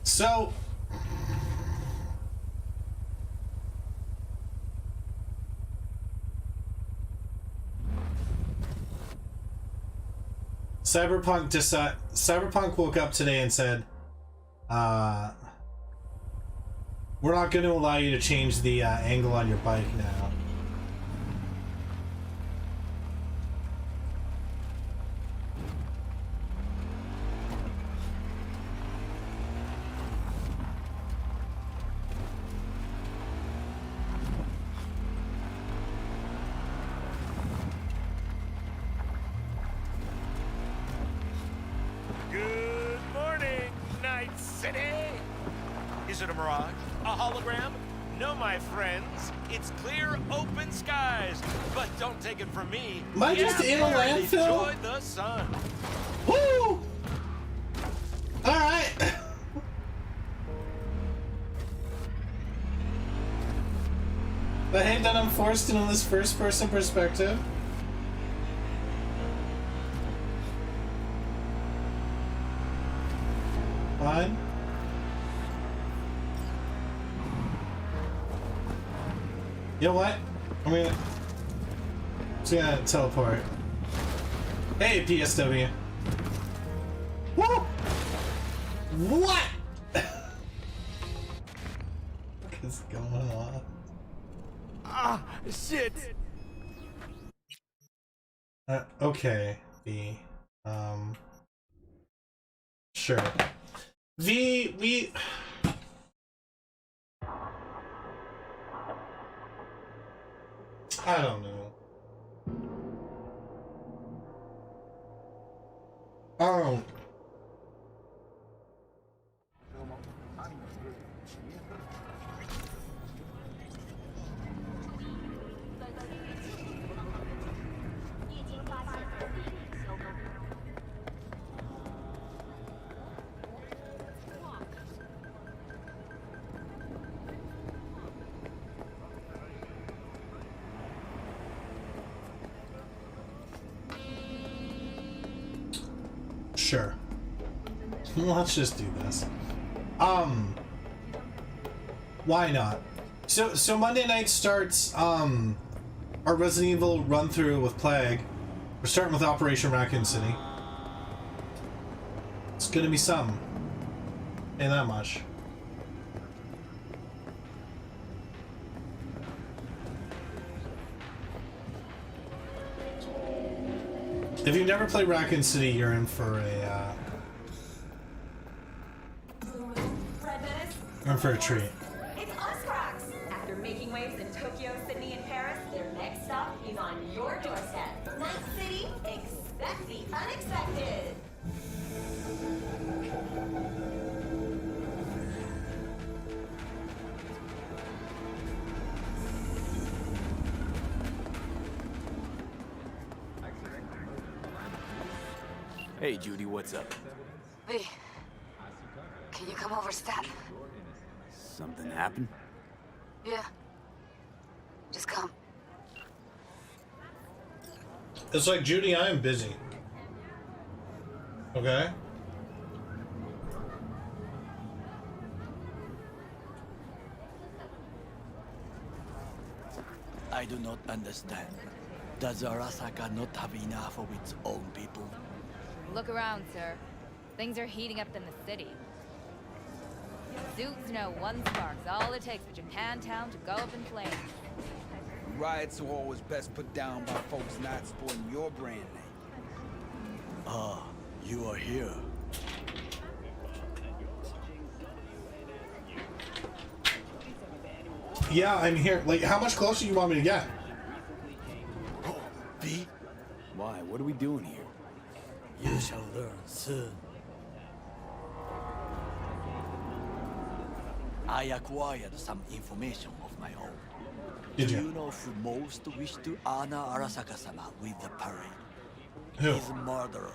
So Cyberpunk woke up today and said, we're not going to allow you to change the angle on your bike now. Good morning, Night City! Is it a mirage? A hologram? No, my friends. It's clear, open skies. But don't take it from me. Am I just in a landfill? Enjoy the sun. Woo! Alright. I hate that I'm forced into this first-person perspective. Fine. You know what? I'm just gonna teleport. Hey, PSW. Woo! What? What is going on? Ah, shit! Okay, V. Sure. V, we... I don't know. Oh. Sure. Let's just do this. Why not? So Monday night starts our Resident Evil run through with Plague. We're starting with Operation Raccoon City. It's gonna be some. Ain't that much. If you've never played Raccoon City, you're in for a treat. It's us, Cracks! After making waves in Tokyo, Sydney, and Paris, their next stop is on your doorstep. Night City, expect the unexpected! Hey, Judy, what's up? V, can you come over stat? Something happened? Yeah. Just come. It's like, Judy, I am busy. Okay? I do not understand. Does Arasaka not have enough of its own people? Look around, sir. Things are heating up in the city. Suits know one spark's all it takes for Japantown to go up in flames. Riots are always best put down by folks not sporting your brand name. Ah, you are here. Yeah, I'm here. Like, how much closer do you want me to get? V? Why? What are we doing here? You shall learn soon. I acquired some information of my own. Did you? Do you know who most wish to honor Arasaka-sama with the parade? Who? His murderer.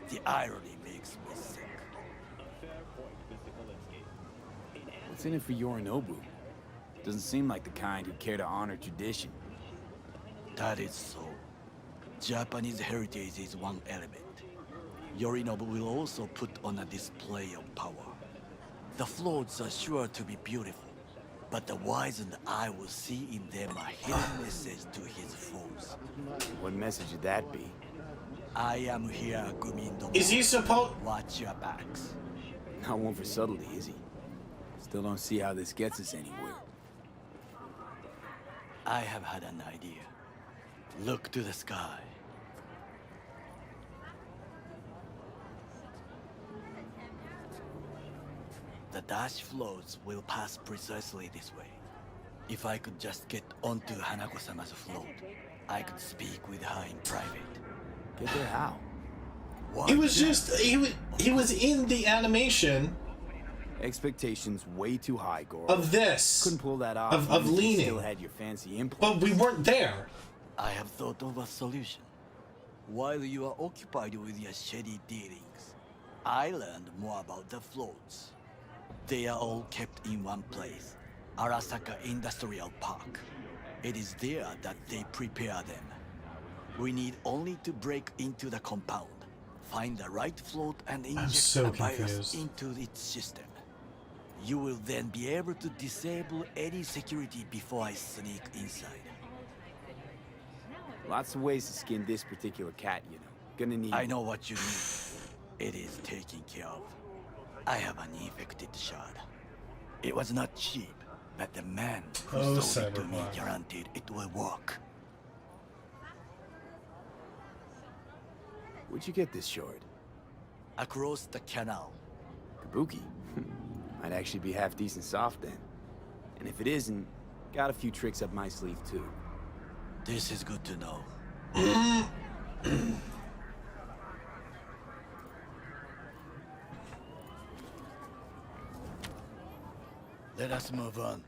The irony makes me sick. What's in it for Yorinobu? Doesn't seem like the kind who care to honor tradition. That is so. Japanese heritage is one element. Yorinobu will also put on a display of power. The floats are sure to be beautiful, but the wizened eye will see in them a hidden message to his foes. What message would that be? I am here, Gumindo. Is he supposed? Watch your backs. Not one for subtlety, is he? Still don't see how this gets us anywhere. I have had an idea. Look to the sky. The dash floats will pass precisely this way. If I could just get onto Hanako-sama's float, I could speak with her in private. Get there how? He was just he was in the animation. Expectations way too high, Goro. Of this. Couldn't pull that off. Of You leaning. Still had your fancy implants. But we weren't there. I have thought of a solution. While you are occupied with your shady dealings, I learned more about the floats. They are all kept in one place, Arasaka Industrial Park. It is there that they prepare them. We need only to break into the compound, find the right float and inject the virus into its system. You will then be able to disable any security before I sneak inside. Lots of ways to skin this particular cat, you know. Gonna need... I know what you need. It is taken care of. I have an infected shard. It was not cheap, but the man who sold it to me guaranteed it will work. Where'd you get this shard? Across the canal. Kabuki? Might actually be half decent soft then. And if it isn't, got a few tricks up my sleeve too. This is good to know. Let us move on.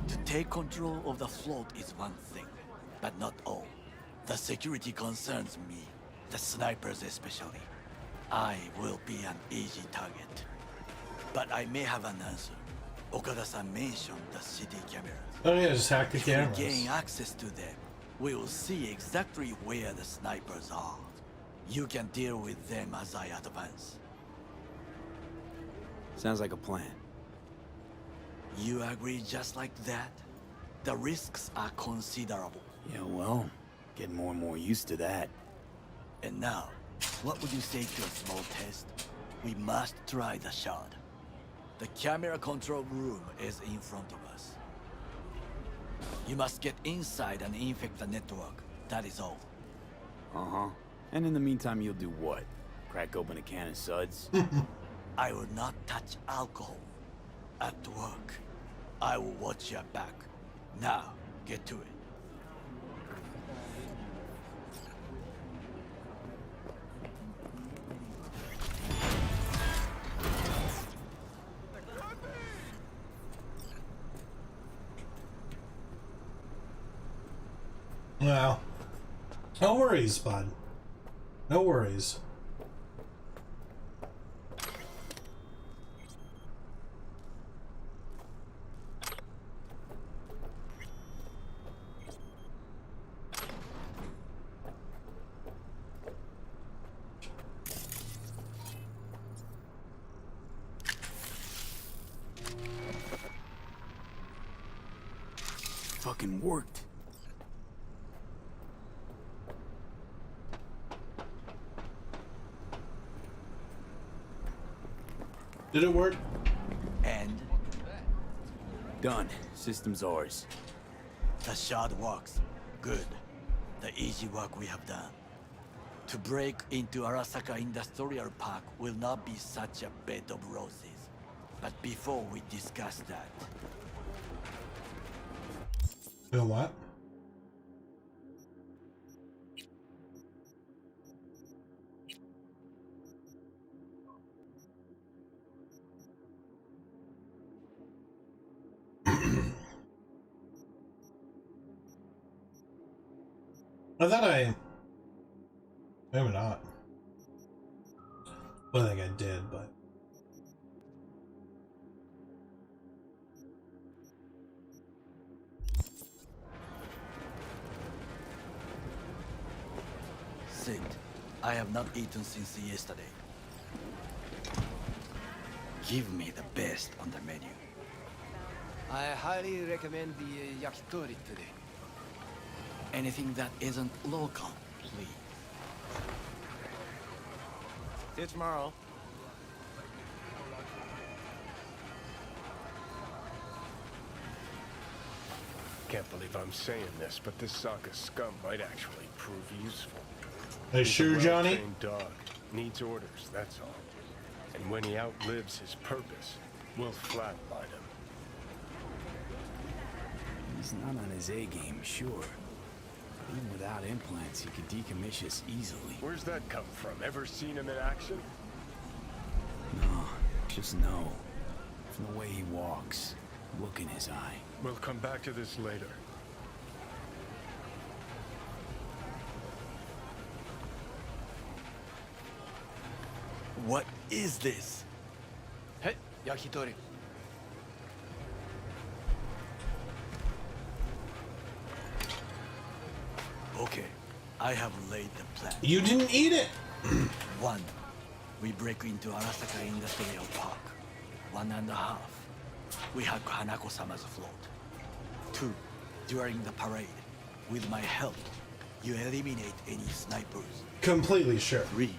To take control of the float is one thing, but not all. The security concerns me, the snipers especially. I will be an easy target. But I may have an answer. Okada-san mentioned the city cameras. Oh yeah, just hack the If cameras. we gain access to them, we will see exactly where the snipers are. You can deal with them as I advance. Sounds like a plan. You agree just like that? The risks are considerable. Yeah, well, getting more and more used to that. And now, what would you say to a small test? We must try the shard. The camera control room is in front of us. You must get inside and infect the network. That is all. Uh-huh. And in the meantime, you'll do what? Crack open a can of suds? I will not touch alcohol. At work, I will watch your back. Now, get to it. Well, no worries, bud. No worries. Fucking worked. Did it work? And? Done. System's ours. The shard works. Good. The easy work we have done. To break into Arasaka Industrial Park will not be such a bed of roses. But before we discuss that... You know what? I thought maybe not. I think I did, but. it. I have not eaten since yesterday. Give me the best on the menu. I highly recommend the yakitori today. Anything that isn't local, please. See you tomorrow. Can't believe I'm saying this, but this Sokka scum might actually prove useful. Are you sure, Johnny? He's a well-trained dog. Needs orders, that's all. And when he outlives his purpose, we'll flatline him. He's not on his A game, sure. Even without implants, he could decommission us easily. Where's that come from? Ever seen him in action? No, just no. From the way he walks, look in his eye. We'll come back to this later. What is this? Hey, yakitori. Okay, I have laid the plan. You didn't eat it! 1. We break into Arasaka Industrial Park. 1.5. We hack Hanako-sama's float. 2. During the parade, with my help, you eliminate any snipers. Completely sure. 3.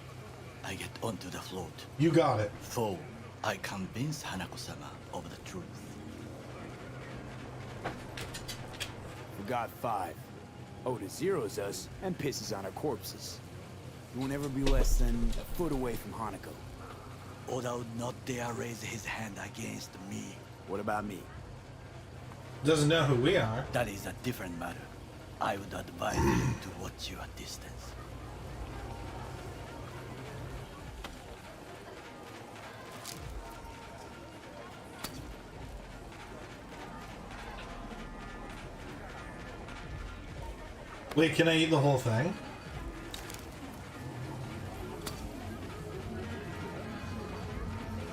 I get onto the float. You got it. 4. I convince Hanako-sama of the truth. Forgot 5. Oda zeros us and pisses on our corpses. You won't ever be less than a foot away from Hanako. Oda would not dare raise his hand against me. What about me? Doesn't know who we are. That is a different matter. I would advise you to watch your distance. Wait, can I eat the whole thing?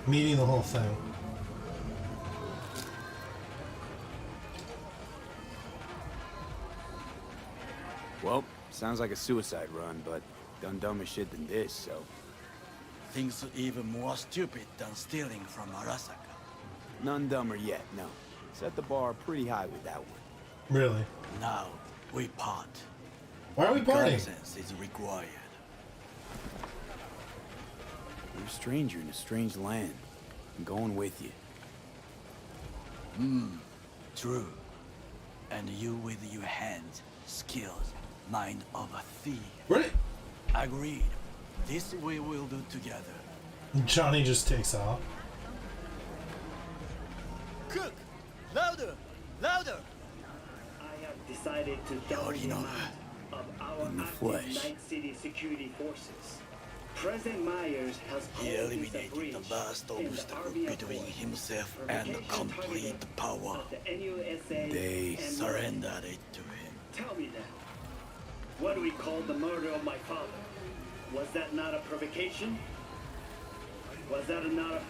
I'm eating the whole thing. Well, sounds like a suicide run, but done dumber shit than this, so... Things even more stupid than stealing from Arasaka. None dumber yet, no. Set the bar pretty high with that one. Really? Now, we part. Why are we parting? Conscience is required. You're a stranger in a strange land. I'm going with you. True. And you with your hands, skills, mind of a thief. Really? Agreed. This we will do together. Johnny just takes off. Cook! Louder! Louder! I have decided to double the amount of our In the active flesh. Night City security forces. President Myers has He called this a eliminated breach the last in the obstacle Army between Accord himself for and protection complete targeting power. of the NUSA They and surrendered it to him. Tell me now, what do we call the murder of my father? Was that not a provocation? Was that not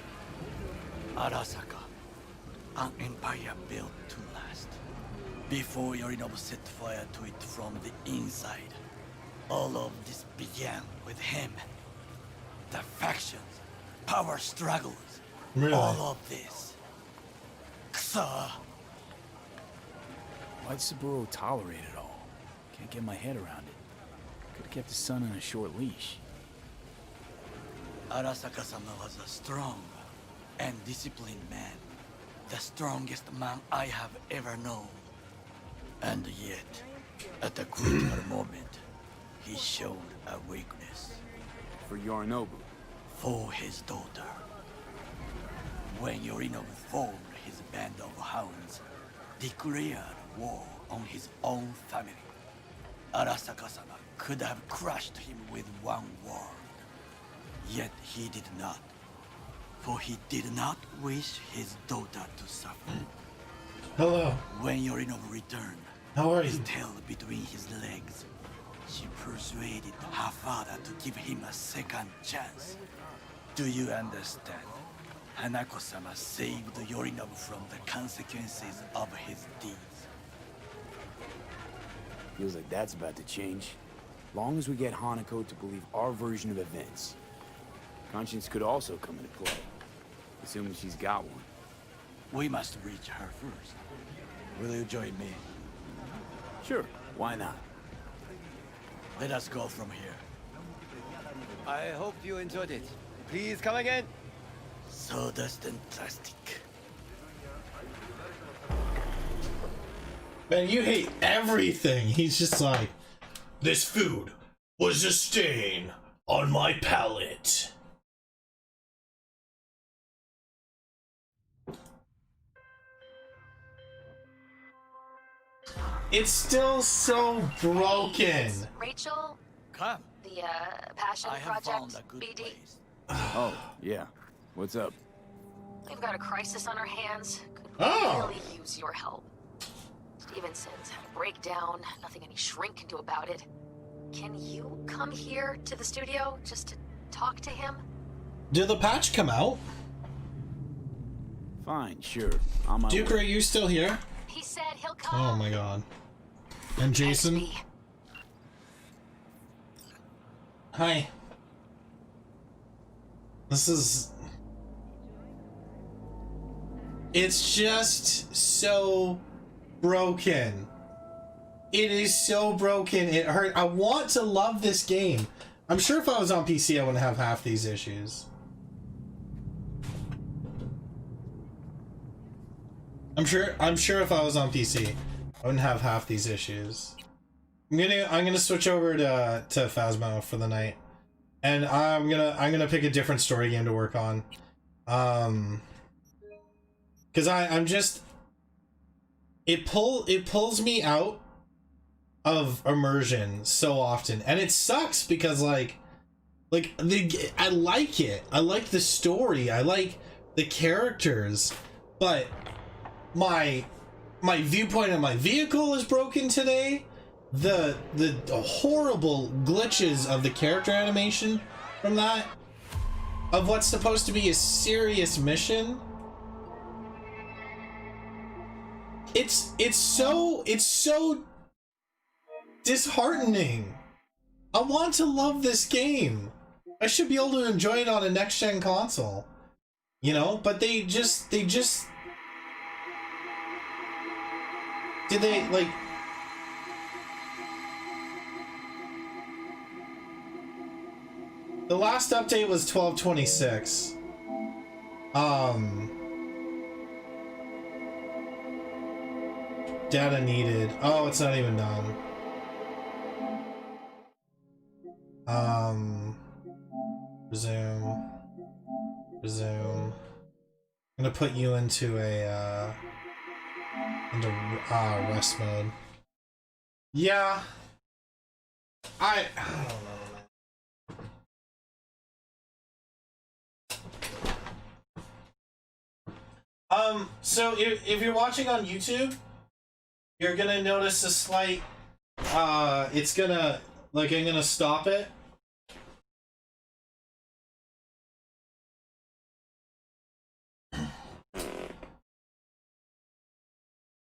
a... Arasaka, an empire built to last. Before Yorinobu set fire to it from the inside, all of this began with him. The factions, power struggles, Really? all of this. Ksa. Why'd Saburo tolerate it all? Can't get my head around it. Could've kept his son on a short leash. Arasaka-sama was a strong and disciplined man. The strongest man I have ever known. And yet, at a critical moment, he showed a weakness. For Yorinobu. For his daughter. When Yorinobu formed his band of hounds, declared war on his own family, Arasaka-sama could have crushed him with one word. Yet he did not. For he did not wish his daughter to suffer. Hello. When Yorinobu returned, How are his you? tail between his legs, she persuaded her father to give him a second chance. Do you understand? Hanako-sama saved Yorinobu from the consequences of his deeds. Feels like that's about to change. Long as we get Hanako to believe our version of events. Conscience could also come into play, assuming she's got one. We must reach her first. Will you join me? Sure, why not? Let us go from here. I hope you enjoyed it. Please come again. Sawdust and plastic. Man, you hate everything. He's just like, this food was a stain on my palate. It's still so broken. Rachel? Come. The, Passion I have found Project, a good BD? place. Oh, yeah. What's up? We've got a crisis on our hands. Could Oh. really use your help. Stevenson's had a breakdown. Nothing any shrink can do about it. Can you come here to the studio just to talk to him? Did the patch come out? Fine, sure. On my Duke, way. are you still here? He said he'll come. Oh my god. And Jason? Hi. This is... It's just so broken. It is so broken. It hurt. I want to love this game. I'm sure if I was on PC, I wouldn't have half these issues. I'm sure if I was on PC, I wouldn't have half these issues. I'm gonna switch over to Phasmo for the night, and I'm gonna pick a different story game to work on, because I'm just it pulls me out of immersion so often, and it sucks because I like it. I like the story. I like the characters, but my viewpoint of my vehicle is broken today. The horrible glitches of the character animation from that, of what's supposed to be a serious mission. It's so disheartening. I want to love this game. I should be able to enjoy it on a next-gen console, you know, but they just did they like the last update was 12/26. Data needed. Oh, it's not even done. Resume. I'm gonna put you into rest mode. Yeah. I don't know. So if you're watching on YouTube, you're gonna notice a slight, it's gonna, like, I'm gonna stop it.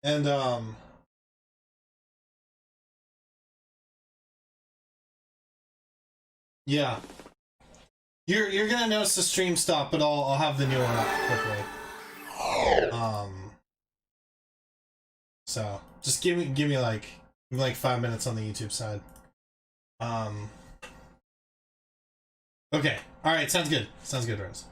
And, yeah. You're gonna notice the stream stop, but I'll have the new one up quickly. So just give me like 5 minutes on the YouTube side. Okay. All right. Sounds good, Rose.